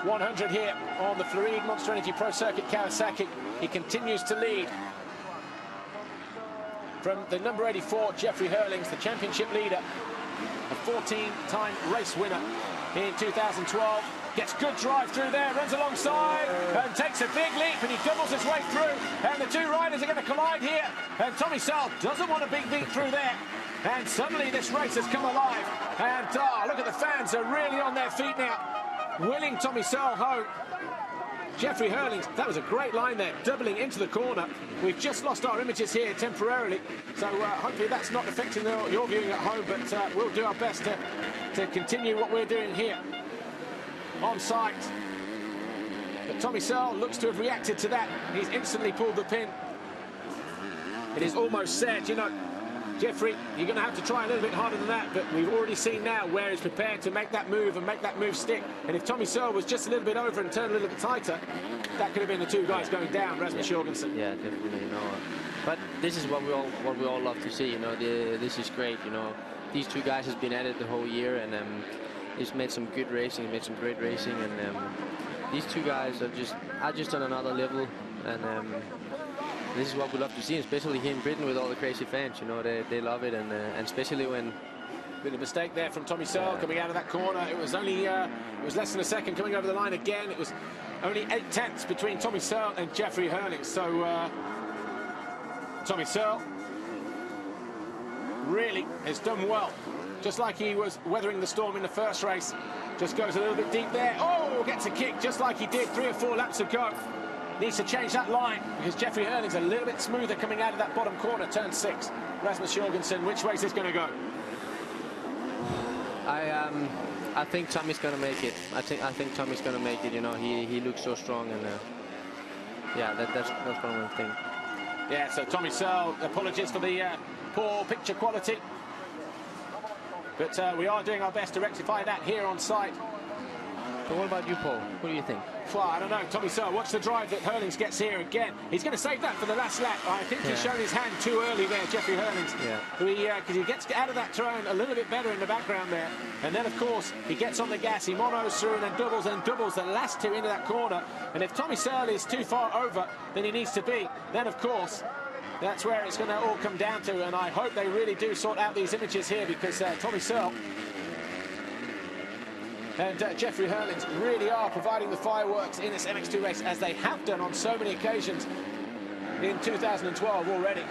100 here on the Floride Monster Energy Pro Circuit Kawasaki. He continues to lead from the number 84, Jeffrey Hurlings, the championship leader, a 14-time race winner in 2012. Gets good drive through there, runs alongside and takes a big leap, and he doubles his way through, and the two riders are going to collide here, and Tommy Searle doesn't want a big beat through there, and suddenly this race has come alive, and look at the fans are really on their feet now, willing Tommy Searle home. Jeffrey Hurlings, that was a great line there, doubling into the corner. We've just lost our images here temporarily, so hopefully that's not affecting your viewing at home, but we'll do our best to continue what we're doing here on site. But Tommy Searle looks to have reacted to that. He's instantly pulled the pin. It is almost said, Jeffrey, you're going to have to try a little bit harder than that, but we've already seen now where he's prepared to make that move and make that move stick. And if Tommy Searle was just a little bit over and turned a little bit tighter, that could have been the two guys going down, Rasmus Jorgensen. Yeah, definitely, But this is what we all love to see, this is great, These two guys has been at it the whole year, and he's made some good racing, made some great racing, and these two guys are just on another level, and this is what we love to see, especially here in Britain with all the crazy fans. They love it, and especially when. Bit of a mistake there from Tommy Searle coming out of that corner. It was only it was less than a second coming over the line again. It was only 8 tenths between Tommy Searle and Jeffrey Hurlings. So Tommy Searle really has done well. Just like he was weathering the storm in the first race. Just goes a little bit deep there. Oh, gets a kick just like he did 3 or 4 laps ago. Needs to change that line because Jeffrey Hurlings a little bit smoother coming out of that bottom corner, turn 6. Rasmus Jorgensen, which way is this going to go? I think Tommy's going to make it. I think Tommy's going to make it. He looks so strong, and yeah, that's what I'm thinking. Yeah, so Tommy Searle, apologies for the poor picture quality, but we are doing our best to rectify that here on site. But what about you, Paul? What do you think? Well, I don't know. Tommy Searle, watch the drive that Hurlings gets here again. He's going to save that for the last lap. I think he's shown his hand too early there, Jeffrey Hurlings. Yeah. Because he gets out of that turn a little bit better in the background there. And then, of course, he gets on the gas. He monos through and then doubles the last 2 into that corner. And if Tommy Searle is too far over than he needs to be, then, of course, that's where it's going to all come down to. And I hope they really do sort out these images here, because Tommy Searle and Jeffrey Hurlings really are providing the fireworks in this MX2 race, as they have done on so many occasions in 2012 already.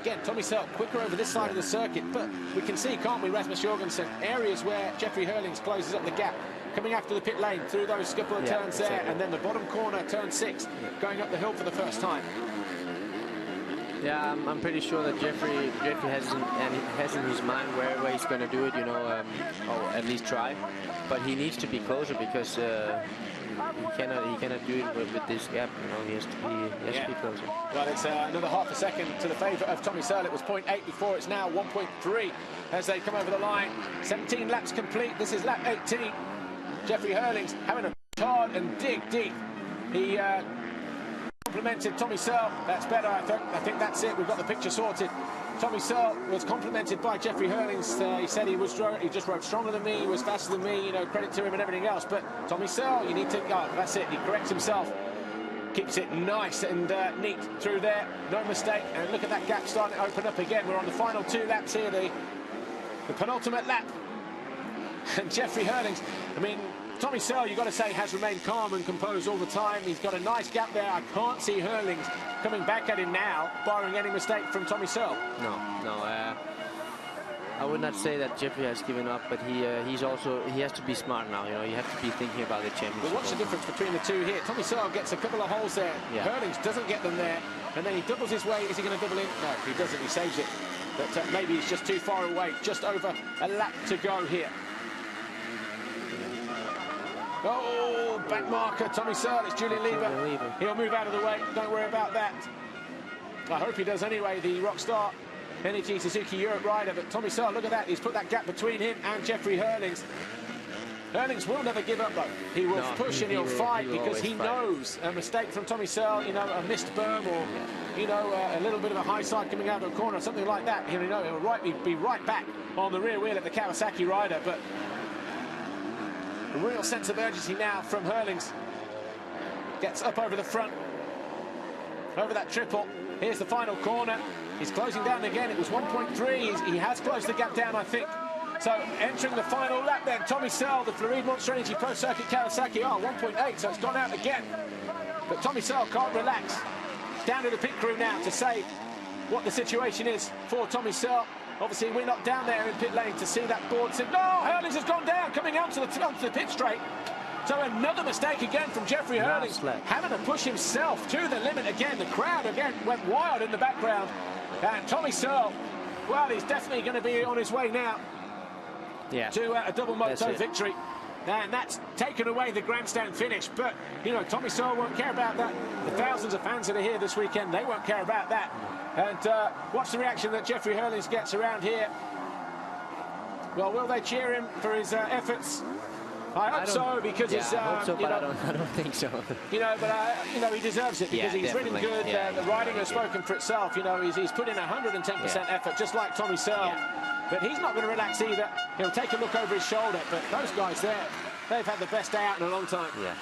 Again, Tommy Searle quicker over this side of the circuit, but we can see, can't we, Rasmus Jorgensen, areas where Jeffrey Hurlings closes up the gap, coming after the pit lane through those couple of turns there, and then the bottom corner, turn 6, going up the hill for the first time. Yeah, I'm pretty sure that Jeffrey has in his mind where he's going to do it, or at least try. But he needs to be closer, because he cannot do it with this gap. He has to be closer. Well, it's another half a second to the favour of Tommy Searle. It was 0.8 before. It's now 1.3 as they come over the line. 17 laps complete. This is lap 18. Jeffrey Hurlings having a hard and dig deep. He complimented Tommy Searle. That's better, I think that's it. We've got the picture sorted. Tommy Searle was complimented by Jeffrey Hurlings. He said he just rode stronger than me, he was faster than me, credit to him and everything else. But Tommy Searle, you need to, that's it, he corrects himself. Keeps it nice and neat through there, no mistake. And look at that gap starting to open up again. We're on the final 2 laps here, the penultimate lap. And Jeffrey Hurlings, I mean, Tommy Searle, you've got to say, has remained calm and composed all the time. He's got a nice gap there. I can't see Hurlings coming back at him now, barring any mistake from Tommy Searle. No. I would not say that Jeffrey has given up, but he has to be smart now. You know, you have to be thinking about the championship. Well, what's the difference between the two here? Tommy Searle gets a couple of holes there. Yeah. Hurlings doesn't get them there, and then he doubles his way. Is he going to double in? No, he doesn't. He saves it. But maybe he's just too far away. Just over a lap to go here. Oh, back marker, Tommy Searle. It's Julian Lieber. He'll move out of the way. Don't worry about that. I hope he does anyway, the Rockstar Energy Suzuki Europe rider. But Tommy Searle, look at that. He's put that gap between him and Jeffrey Hurlings. Hurlings will never give up, though. He will push and he'll fight because he knows a mistake from Tommy Searle, you know, a missed berm or, you know, a little bit of a high side coming out of a corner or something like that. He'll be right back on the rear wheel of the Kawasaki rider. But a real sense of urgency now from Hurlings. Gets up over the front, over that triple. Here's the final corner. He's closing down again. It was 1.3. He has closed the gap down, I think. So entering the final lap then, Tommy Searle, the Floride Monster Energy Pro Circuit Kawasaki 1.8, so it's gone out again. But Tommy Searle can't relax. Down to the pit crew now to say what the situation is for Tommy Searle. Obviously, we're not down there in pit lane to see that board. Said, no, Hurlings has gone down, coming out onto the pit straight. So another mistake again from Jeffrey Hurlings, having to push himself to the limit again. The crowd again went wild in the background. And Tommy Searle, well, he's definitely going to be on his way now to a double moto victory. And that's taken away the grandstand finish. But, you know, Tommy Searle won't care about that. The thousands of fans that are here this weekend, they won't care about that. And watch the reaction that Jeffrey Hurlings gets around here. Well, will they cheer him for his efforts? I hope so, because he's. I hope so, but I don't think so. You know, but you know, he deserves it because he's ridden good. The riding has spoken for itself. You know, he's put in 110% effort, just like Tommy Searle. But he's not going to relax either. He'll take a look over his shoulder. But those guys there, they've had the best day out in a long time. Yeah,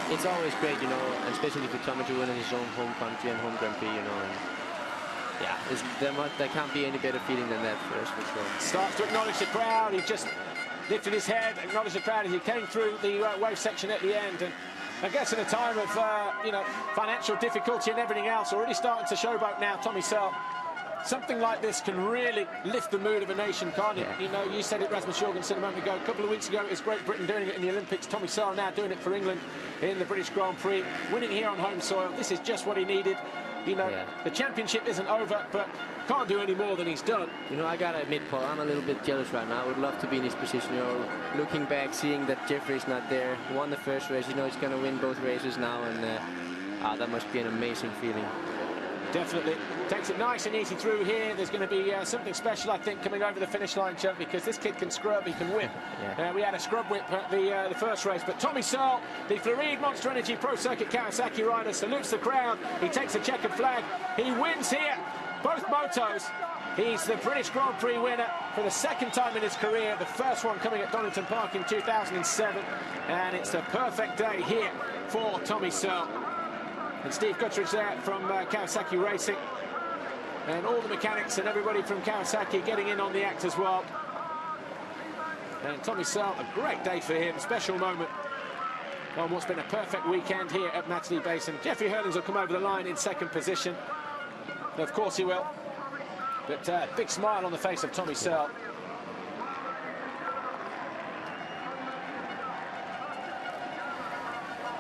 it's always great, you know, and especially for Tommy to win in his own home country and home Grand Prix, you know. And there can't be any better feeling than that for us, for sure. Starts to acknowledge the crowd. He just lifted his head, acknowledged the crowd as he came through the wave section at the end. And I guess in a time of you know, financial difficulty and everything else, already starting to showboat now, Tommy Searle. Something like this can really lift the mood of a nation, can't it? You know, you said it, Rasmus Jorgensen, a moment ago. A couple of weeks ago, it was Great Britain doing it in the Olympics. Tommy Searle now doing it for England in the British Grand Prix, winning here on home soil. This is just what he needed. You know, the championship isn't over, but can't do any more than he's done. You know, I gotta admit, Paul, I'm a little bit jealous right now. I would love to be in his position. You know, looking back, seeing that Jeffrey's not there, won the first race. You know, he's gonna win both races now, and that must be an amazing feeling. Definitely. Takes it nice and easy through here. There's going to be something special, I think, coming over the finish line, Chuck, because this kid can scrub, he can whip. We had a scrub whip at the first race, but Tommy Searle, the Floride Monster Energy Pro Circuit Kawasaki rider, salutes the crowd. He takes a checkered flag. He wins here, both motos. He's the British Grand Prix winner for the second time in his career, the first one coming at Donington Park in 2007, and it's a perfect day here for Tommy Searle. And Steve Guttridge there from Kawasaki Racing. And all the mechanics and everybody from Kawasaki getting in on the act as well. And Tommy Searle, a great day for him, special moment on what's been a perfect weekend here at Matterley Basin. Jeffrey Hurlings will come over the line in second position. Of course he will. But big smile on the face of Tommy Searle.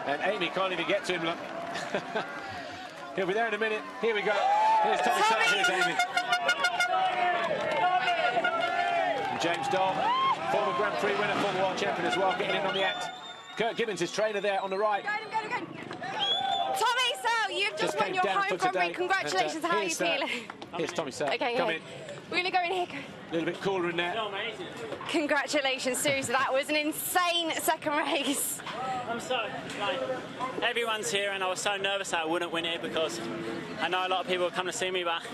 And Amy can't even get to him, look. He'll be there in a minute. Here we go. Here's Tommy Searle. Here's Amy. And James Doll, former Grand Prix winner, former world champion as well, getting in on the act. Kurt Gibbons, his trainer there on the right. Tommy Searle, you've just won your home Grand Prix. Congratulations. How are you feeling? Here's Tommy Searle. Okay, come in. We're going to go in here. A little bit cooler in there. Congratulations, seriously. That was an insane second race. I'm so, everyone's here, and I was so nervous that I wouldn't win it because I know a lot of people will come to see me, but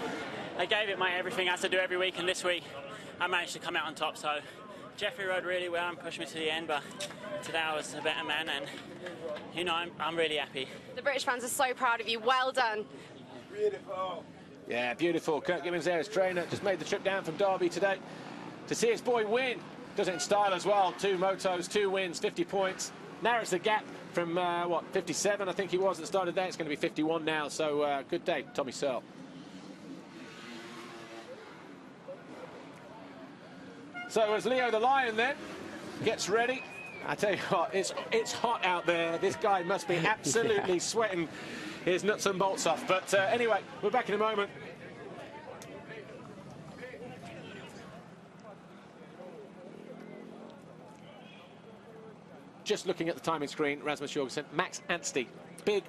I gave it my everything as I do every week, and this week I managed to come out on top. So Jeffrey rode really well and pushed me to the end, but today I was a better man, and you know, I'm really happy. The British fans are so proud of you. Well done. Beautiful. Yeah, beautiful. Kurt Gibbons there, his trainer, just made the trip down from Derby today to see his boy win. Does it in style as well. 2 motos, 2 wins, 50 points. Narrows the gap from, what, 57, I think he was at the start of the day. It's going to be 51 now, so good day, Tommy Searle. So as Leo the Lion then gets ready, I tell you what, it's hot out there. This guy must be absolutely sweating his nuts and bolts off. But anyway, we're back in a moment. Just looking at the timing screen, Rasmus Jorgensen, Max Anstey, big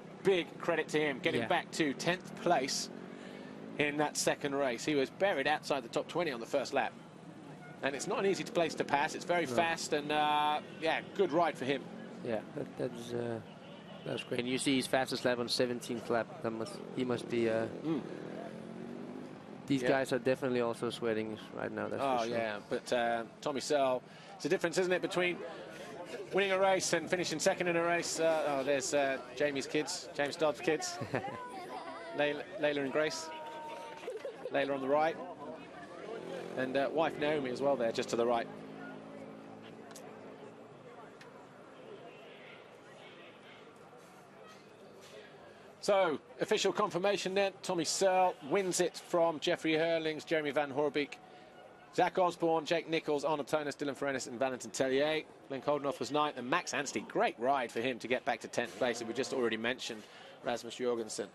credit to him, getting back to 10th place in that second race. He was buried outside the top 20 on the first lap. And it's not an easy place to pass. It's very fast and, yeah, good ride for him. Yeah, that's great. And you see his fastest lap on 17th lap. He must be... These guys are definitely also sweating right now. That's for sure. Yeah, but Tommy Searle, it's a difference, isn't it, between winning a race and finishing second in a race. There's Jamie's kids, James Dodd's kids, Layla and Grace. Layla on the right. And wife Naomi as well there, just to the right. So, official confirmation then. Tommy Searle wins it from Jeffrey Hurlings, Jeremy Van Hoorbeek, Zach Osborne, Jake Nichols, Arnold Tonis, Dylan Ferenis and Valentin Tellier. Glenn Holdenoff was 9th, and Max Anstey, great ride for him to get back to 10th place, and we just already mentioned Rasmus Jorgensen.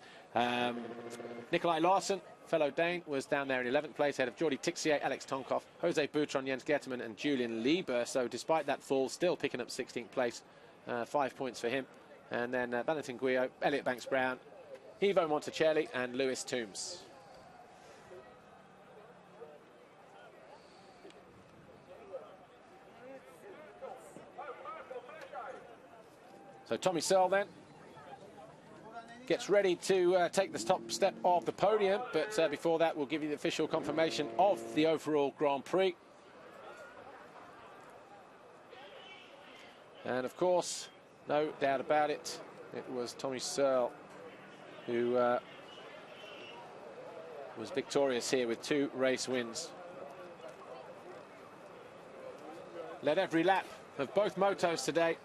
Nikolai Larsen, fellow Dane, was down there in 11th place, ahead of Jordi Tixier, Alex Tonkov, Jose Boutron, Jens Getterman and Julian Lieber. So despite that fall, still picking up 16th place, 5 points for him. And then Valentin Guillot, Elliot Banks-Brown, Ivo Monticelli and Lewis Toombs. So Tommy Searle then gets ready to take the top step of the podium, but before that we'll give you the official confirmation of the overall Grand Prix. And of course, no doubt about it, it was Tommy Searle who was victorious here with 2 race wins. Led every lap of both motos today.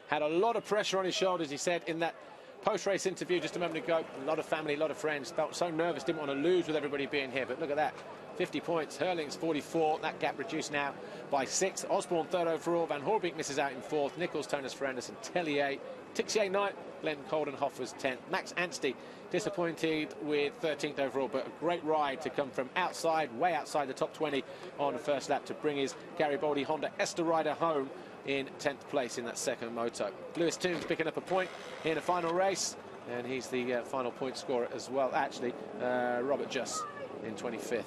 Had a lot of pressure on his shoulders, he said, in that post-race interview just a moment ago. A lot of family, a lot of friends. Felt so nervous, didn't want to lose with everybody being here. But look at that, 50 points. Hurlings 44. That gap reduced now by 6. Osborne 3rd overall. Van Hoorbeek misses out in 4th. Nichols, Tonis, Ferenis and Tellier. Tixier 9th. Glenn Coldenhoff was 10th. Max Anstey disappointed with 13th overall, but a great ride to come from outside, way outside the top 20 on the first lap to bring his Garibaldi Honda Esther rider home in 10th place in that second moto. Lewis Toombs picking up a point in the final race, and he's the final point scorer as well. Actually, Robert Just in 25th.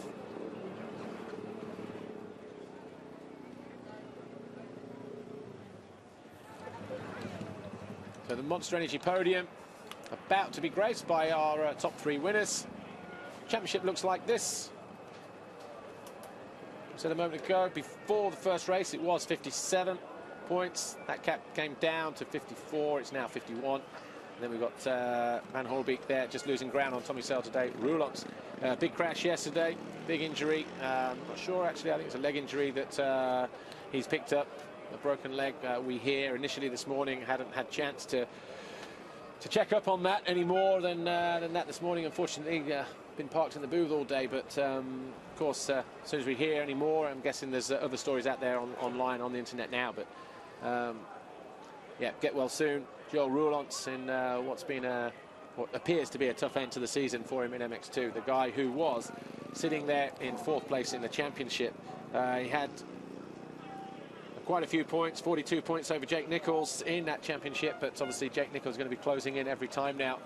So the Monster Energy podium about to be graced by our top 3 winners. Championship looks like this. I said a moment ago, before the first race, it was 57 points. That cap came down to 54. It's now 51. And then we've got Van Hoorbeek there, just losing ground on Tommy Searle today. Roulants, big crash yesterday, big injury. I'm not sure, actually. I think it's a leg injury that he's picked up. A broken leg, we hear initially this morning. Hadn't had chance to check up on that any more than that this morning. Unfortunately, been parked in the booth all day. But of course, as soon as we hear any more, I'm guessing there's other stories out there online on the internet now. But yeah, get well soon. Joel Roulants in what's been what appears to be a tough end to the season for him in MX2. The guy who was sitting there in 4th place in the championship. He had quite a few points, 42 points over Jake Nichols in that championship, but obviously Jake Nichols is going to be closing in every time now.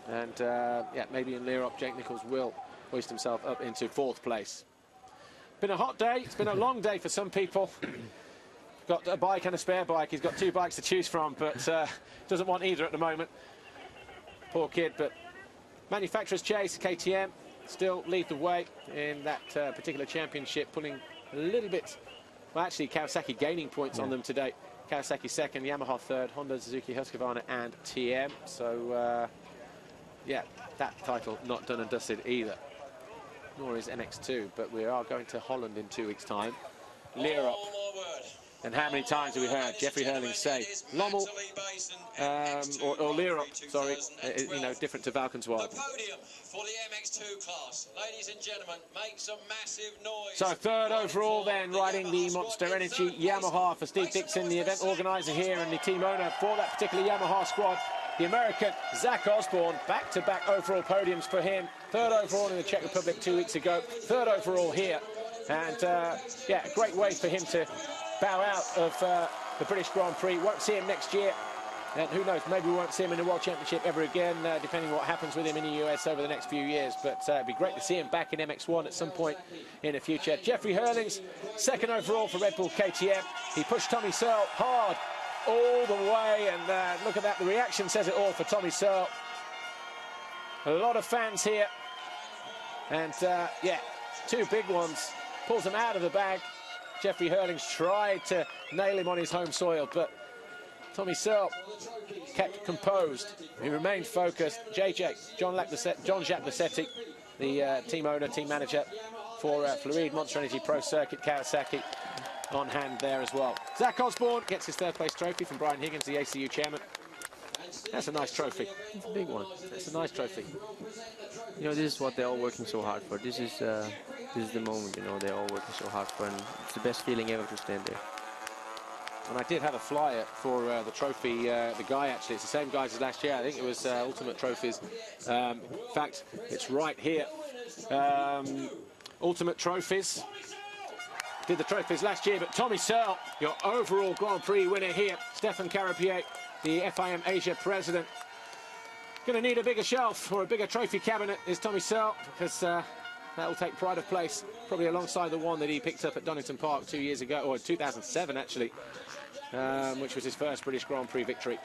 And yeah, maybe in Leerop, Jake Nichols will hoist himself up into 4th place. Been a hot day. It's been a long day for some people. Got a bike and a spare bike. He's got 2 bikes to choose from, but doesn't want either at the moment. Poor kid. But Manufacturer's Chase, KTM, still lead the way in that particular championship, pulling a little bit. Well, actually, Kawasaki gaining points on them today Kawasaki second, Yamaha third, Honda, Suzuki, Husqvarna and TM. So yeah, that title not done and dusted either, nor is MX2, but we are going to Holland in 2 weeks' time. Lierop. And how many times have we heard Jeffrey Hurling say Lommel, or Lierop, sorry, you know, different to Valkenswaard. The podium for the MX2 class. Ladies and gentlemen, make some massive noise. So third overall then, riding the Monster Energy Yamaha for Steve Dixon, the event organizer here and the team owner for that particular Yamaha squad. The American Zach Osborne, back-to-back overall podiums for him. Third overall in the Czech Republic 2 weeks ago, third overall here. And yeah, a great way for him to bow out of the British Grand Prix. Won't see him next year. And who knows, maybe we won't see him in the World Championship ever again, depending on what happens with him in the US over the next few years. But it'd be great to see him back in MX1 at some point in the future. Jeffrey Hurling's second overall for Red Bull KTM. He pushed Tommy Searle hard all the way, and look at that, the reaction says it all for Tommy Searle. A lot of fans here, and yeah, two big ones. Pulls them out of the bag. Jeffrey Hurling's tried to nail him on his home soil, but Tommy Searle kept composed. He remained focused. Jean-Jacques Lassetti, the team owner, team manager for Fluid Monster Energy Pro Circuit Kawasaki, on hand there as well. Zach Osborne gets his third place trophy from Brian Higgins, the ACU chairman. That's a nice trophy. It's a big one. That's a nice trophy. You know, this is what they're all working so hard for. This is the moment, you know, they're all working so hard for, and it's the best feeling ever to stand there. And I did have a flyer for the trophy, the guy actually, it's the same guys as last year. I think it was Ultimate Trophies. In fact, it's right here. Ultimate Trophies. Did the trophies last year, but Tommy Searle, your overall Grand Prix winner here. Stefan Carapiet, the FIM Asia president. Going to need a bigger shelf or a bigger trophy cabinet is Tommy Searle, because that will take pride of place, probably alongside the one that he picked up at Donington Park 2 years ago, or 2007 actually, which was his first British Grand Prix victory.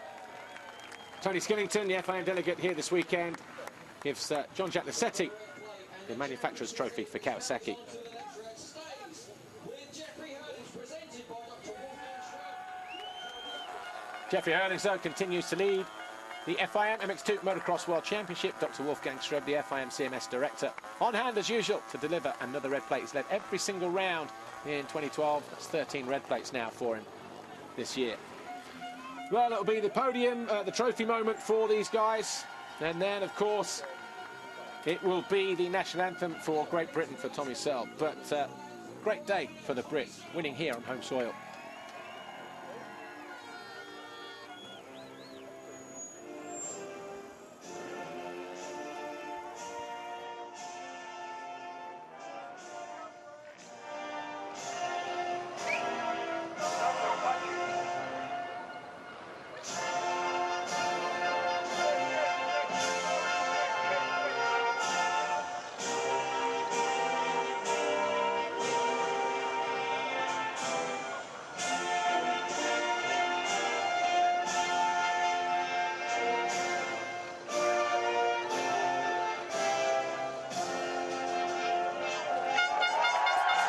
Tony Skillington, the FIM delegate here this weekend, gives Jean-Jacques Lassetti the manufacturer's trophy for Kawasaki. Jeffrey Hurling continues to lead the FIM MX2 Motocross World Championship. Dr. Wolfgang Streb, the FIM CMS director, on hand as usual to deliver another red plate. He's led every single round in 2012. That's 13 red plates now for him this year. Well, it'll be the podium, the trophy moment for these guys. And then, of course, it will be the national anthem for Great Britain for Tommy Searle. But great day for the Brits, winning here on home soil.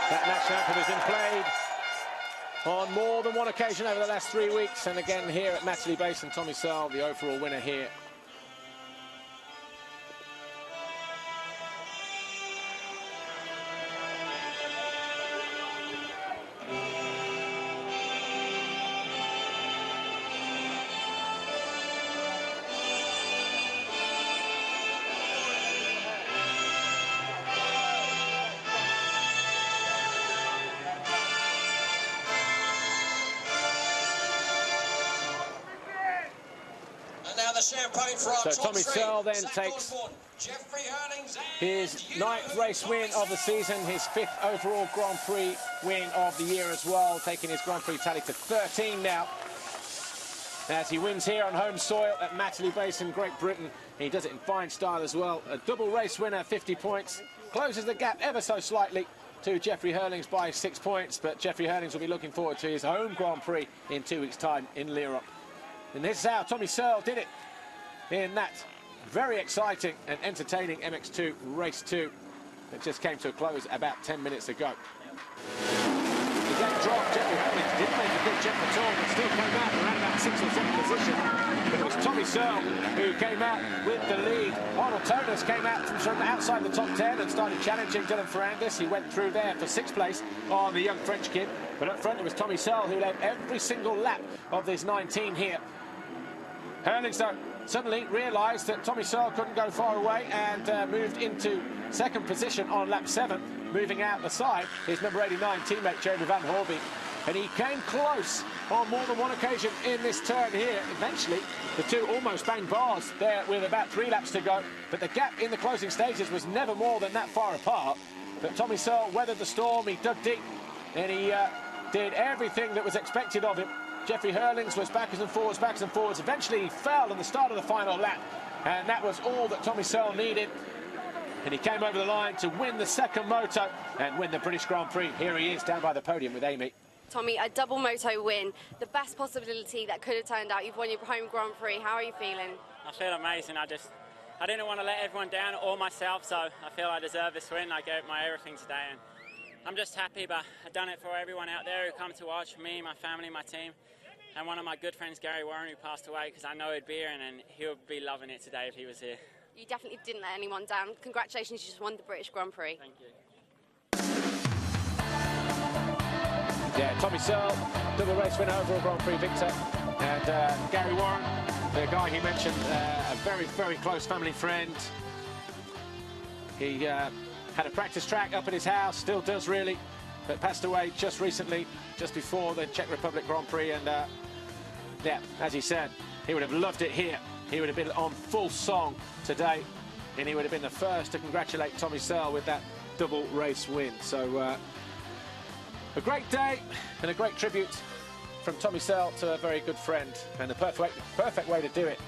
That national anthem has been played on more than one occasion over the last 3 weeks, and again here at Matterley Basin. Tommy Searle, the overall winner here. So Tommy Searle then takes his 9th race win of the season, his 5th overall Grand Prix win of the year as well, taking his Grand Prix tally to 13 now, as he wins here on home soil at Matterley Basin, Great Britain. He does it in fine style as well. A double race winner, 50 points, closes the gap ever so slightly to Jeffrey Hurling's by 6 points, but Jeffrey Hurling's will be looking forward to his home Grand Prix in 2 weeks' time in Lierop. And this is how Tommy Searle did it in that very exciting and entertaining MX2 Race 2 that just came to a close about 10 minutes ago. let drop. Jeffrey Herlings didn't make a good jump at all, but still came out around about 6th or 7th position. But it was Tommy Searle who came out with the lead. Arnold Tonas came out from outside the top 10 and started challenging Dylan Ferrandis. He went through there for 6th place on the young French kid. But up front it was Tommy Searle who led every single lap of this 19 here. Herlings, though, suddenly realised that Tommy Searle couldn't go far away and moved into 2nd position on lap 7, moving out the side his number 89 teammate Jeremy Van Horby. And he came close on more than one occasion in this turn here. Eventually, the two almost banged bars there with about 3 laps to go. But the gap in the closing stages was never more than that far apart. But Tommy Searle weathered the storm, he dug deep, and he did everything that was expected of him. Jeffrey Herlings was backwards and forwards. Eventually, he fell on the start of the final lap, and that was all that Tommy Searle needed. And he came over the line to win the 2nd moto and win the British Grand Prix. Here he is down by the podium with Amy. Tommy, a double moto win, the best possibility that could have turned out. You've won your home Grand Prix. How are you feeling? I feel amazing. I didn't want to let everyone down or myself, so I feel I deserve this win. I gave my everything today, and I'm just happy, but I've done it for everyone out there who come to watch, me, my family, my team, and one of my good friends, Gary Warren, who passed away, because I know he'd be here, and he'll be loving it today if he was here. You definitely didn't let anyone down. Congratulations, you just won the British Grand Prix. Thank you. Yeah, Tommy Searle, double race winner, overall Grand Prix victor. And Gary Warren, the guy he mentioned, a very, very close family friend. He had a practice track up at his house, still does really, but passed away just recently, just before the Czech Republic Grand Prix. And yeah, as he said, he would have loved it here. He would have been on full song today, and he would have been the first to congratulate Tommy Searle with that double race win. So a great day and a great tribute from Tommy Searle to a very good friend, and the perfect way to do it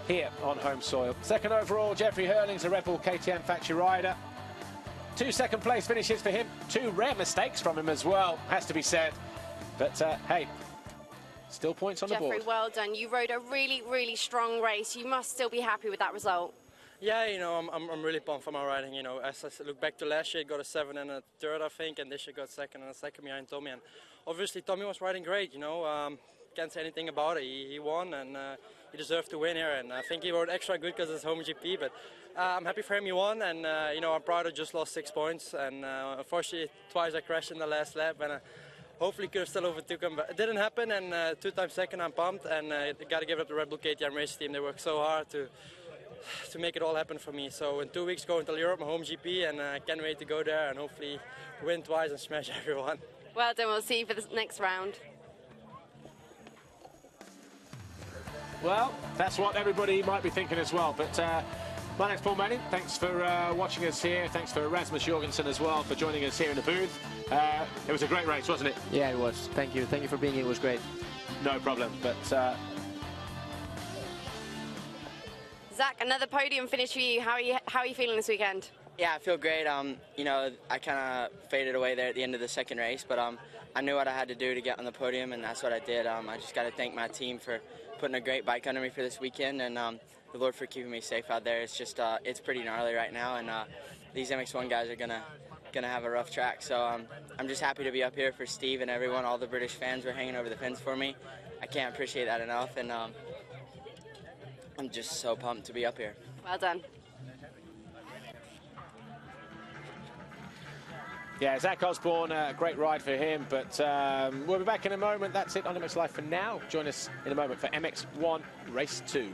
here on home soil. 2nd overall, Jeffrey Herlings, a Red Bull KTM factory rider. 2 2nd place finishes for him. 2 rare mistakes from him as well, has to be said. But hey, still points on the board. Jeffrey, well done. You rode a really, really strong race. You must still be happy with that result. Yeah, you know, I'm really pumped for my riding. You know, as I look back to last year, I got a 7 and a 3rd, I think, and this year got 2nd and a 2nd behind Tommy. And obviously, Tommy was riding great. You know, can't say anything about it. He won, and he deserved to win here. And I think he rode extra good because it's home GP. But I'm happy for him. He won, and you know, I'm proud I just lost 6 points. And unfortunately, twice I crashed in the last lap, and hopefully could have still overtook him, but it didn't happen. And 2 times 2nd, I'm pumped, and got to give it up to the Red Bull KTM race team. They worked so hard to make it all happen for me. So in 2 weeks, going to Europe, my home GP, and I can't wait to go there and hopefully win twice and smash everyone. Well done. We'll see you for the next round. Well, that's what everybody might be thinking as well. But my name's Paul Manning. Thanks for watching us here. Thanks for Rasmus Jorgensen as well for joining us here in the booth. It was a great race, wasn't it? Yeah, it was. Thank you. Thank you for being here. It was great. No problem. But Zach, another podium finish for you. How are you feeling this weekend? Yeah, I feel great. You know, I kind of faded away there at the end of the 2nd race, but I knew what I had to do to get on the podium, and that's what I did. I just got to thank my team for putting a great bike under me for this weekend, and the Lord for keeping me safe out there. It's just it's pretty gnarly right now, and these MX1 guys are gonna have a rough track. So I'm just happy to be up here for Steve and everyone. All the British fans were hanging over the fence for me. I can't appreciate that enough, and I'm just so pumped to be up here. Well done. yeah, Zach Osborne, a great ride for him. But we'll be back in a moment. That's it on MX Live for now. Join us in a moment for MX1 Race 2.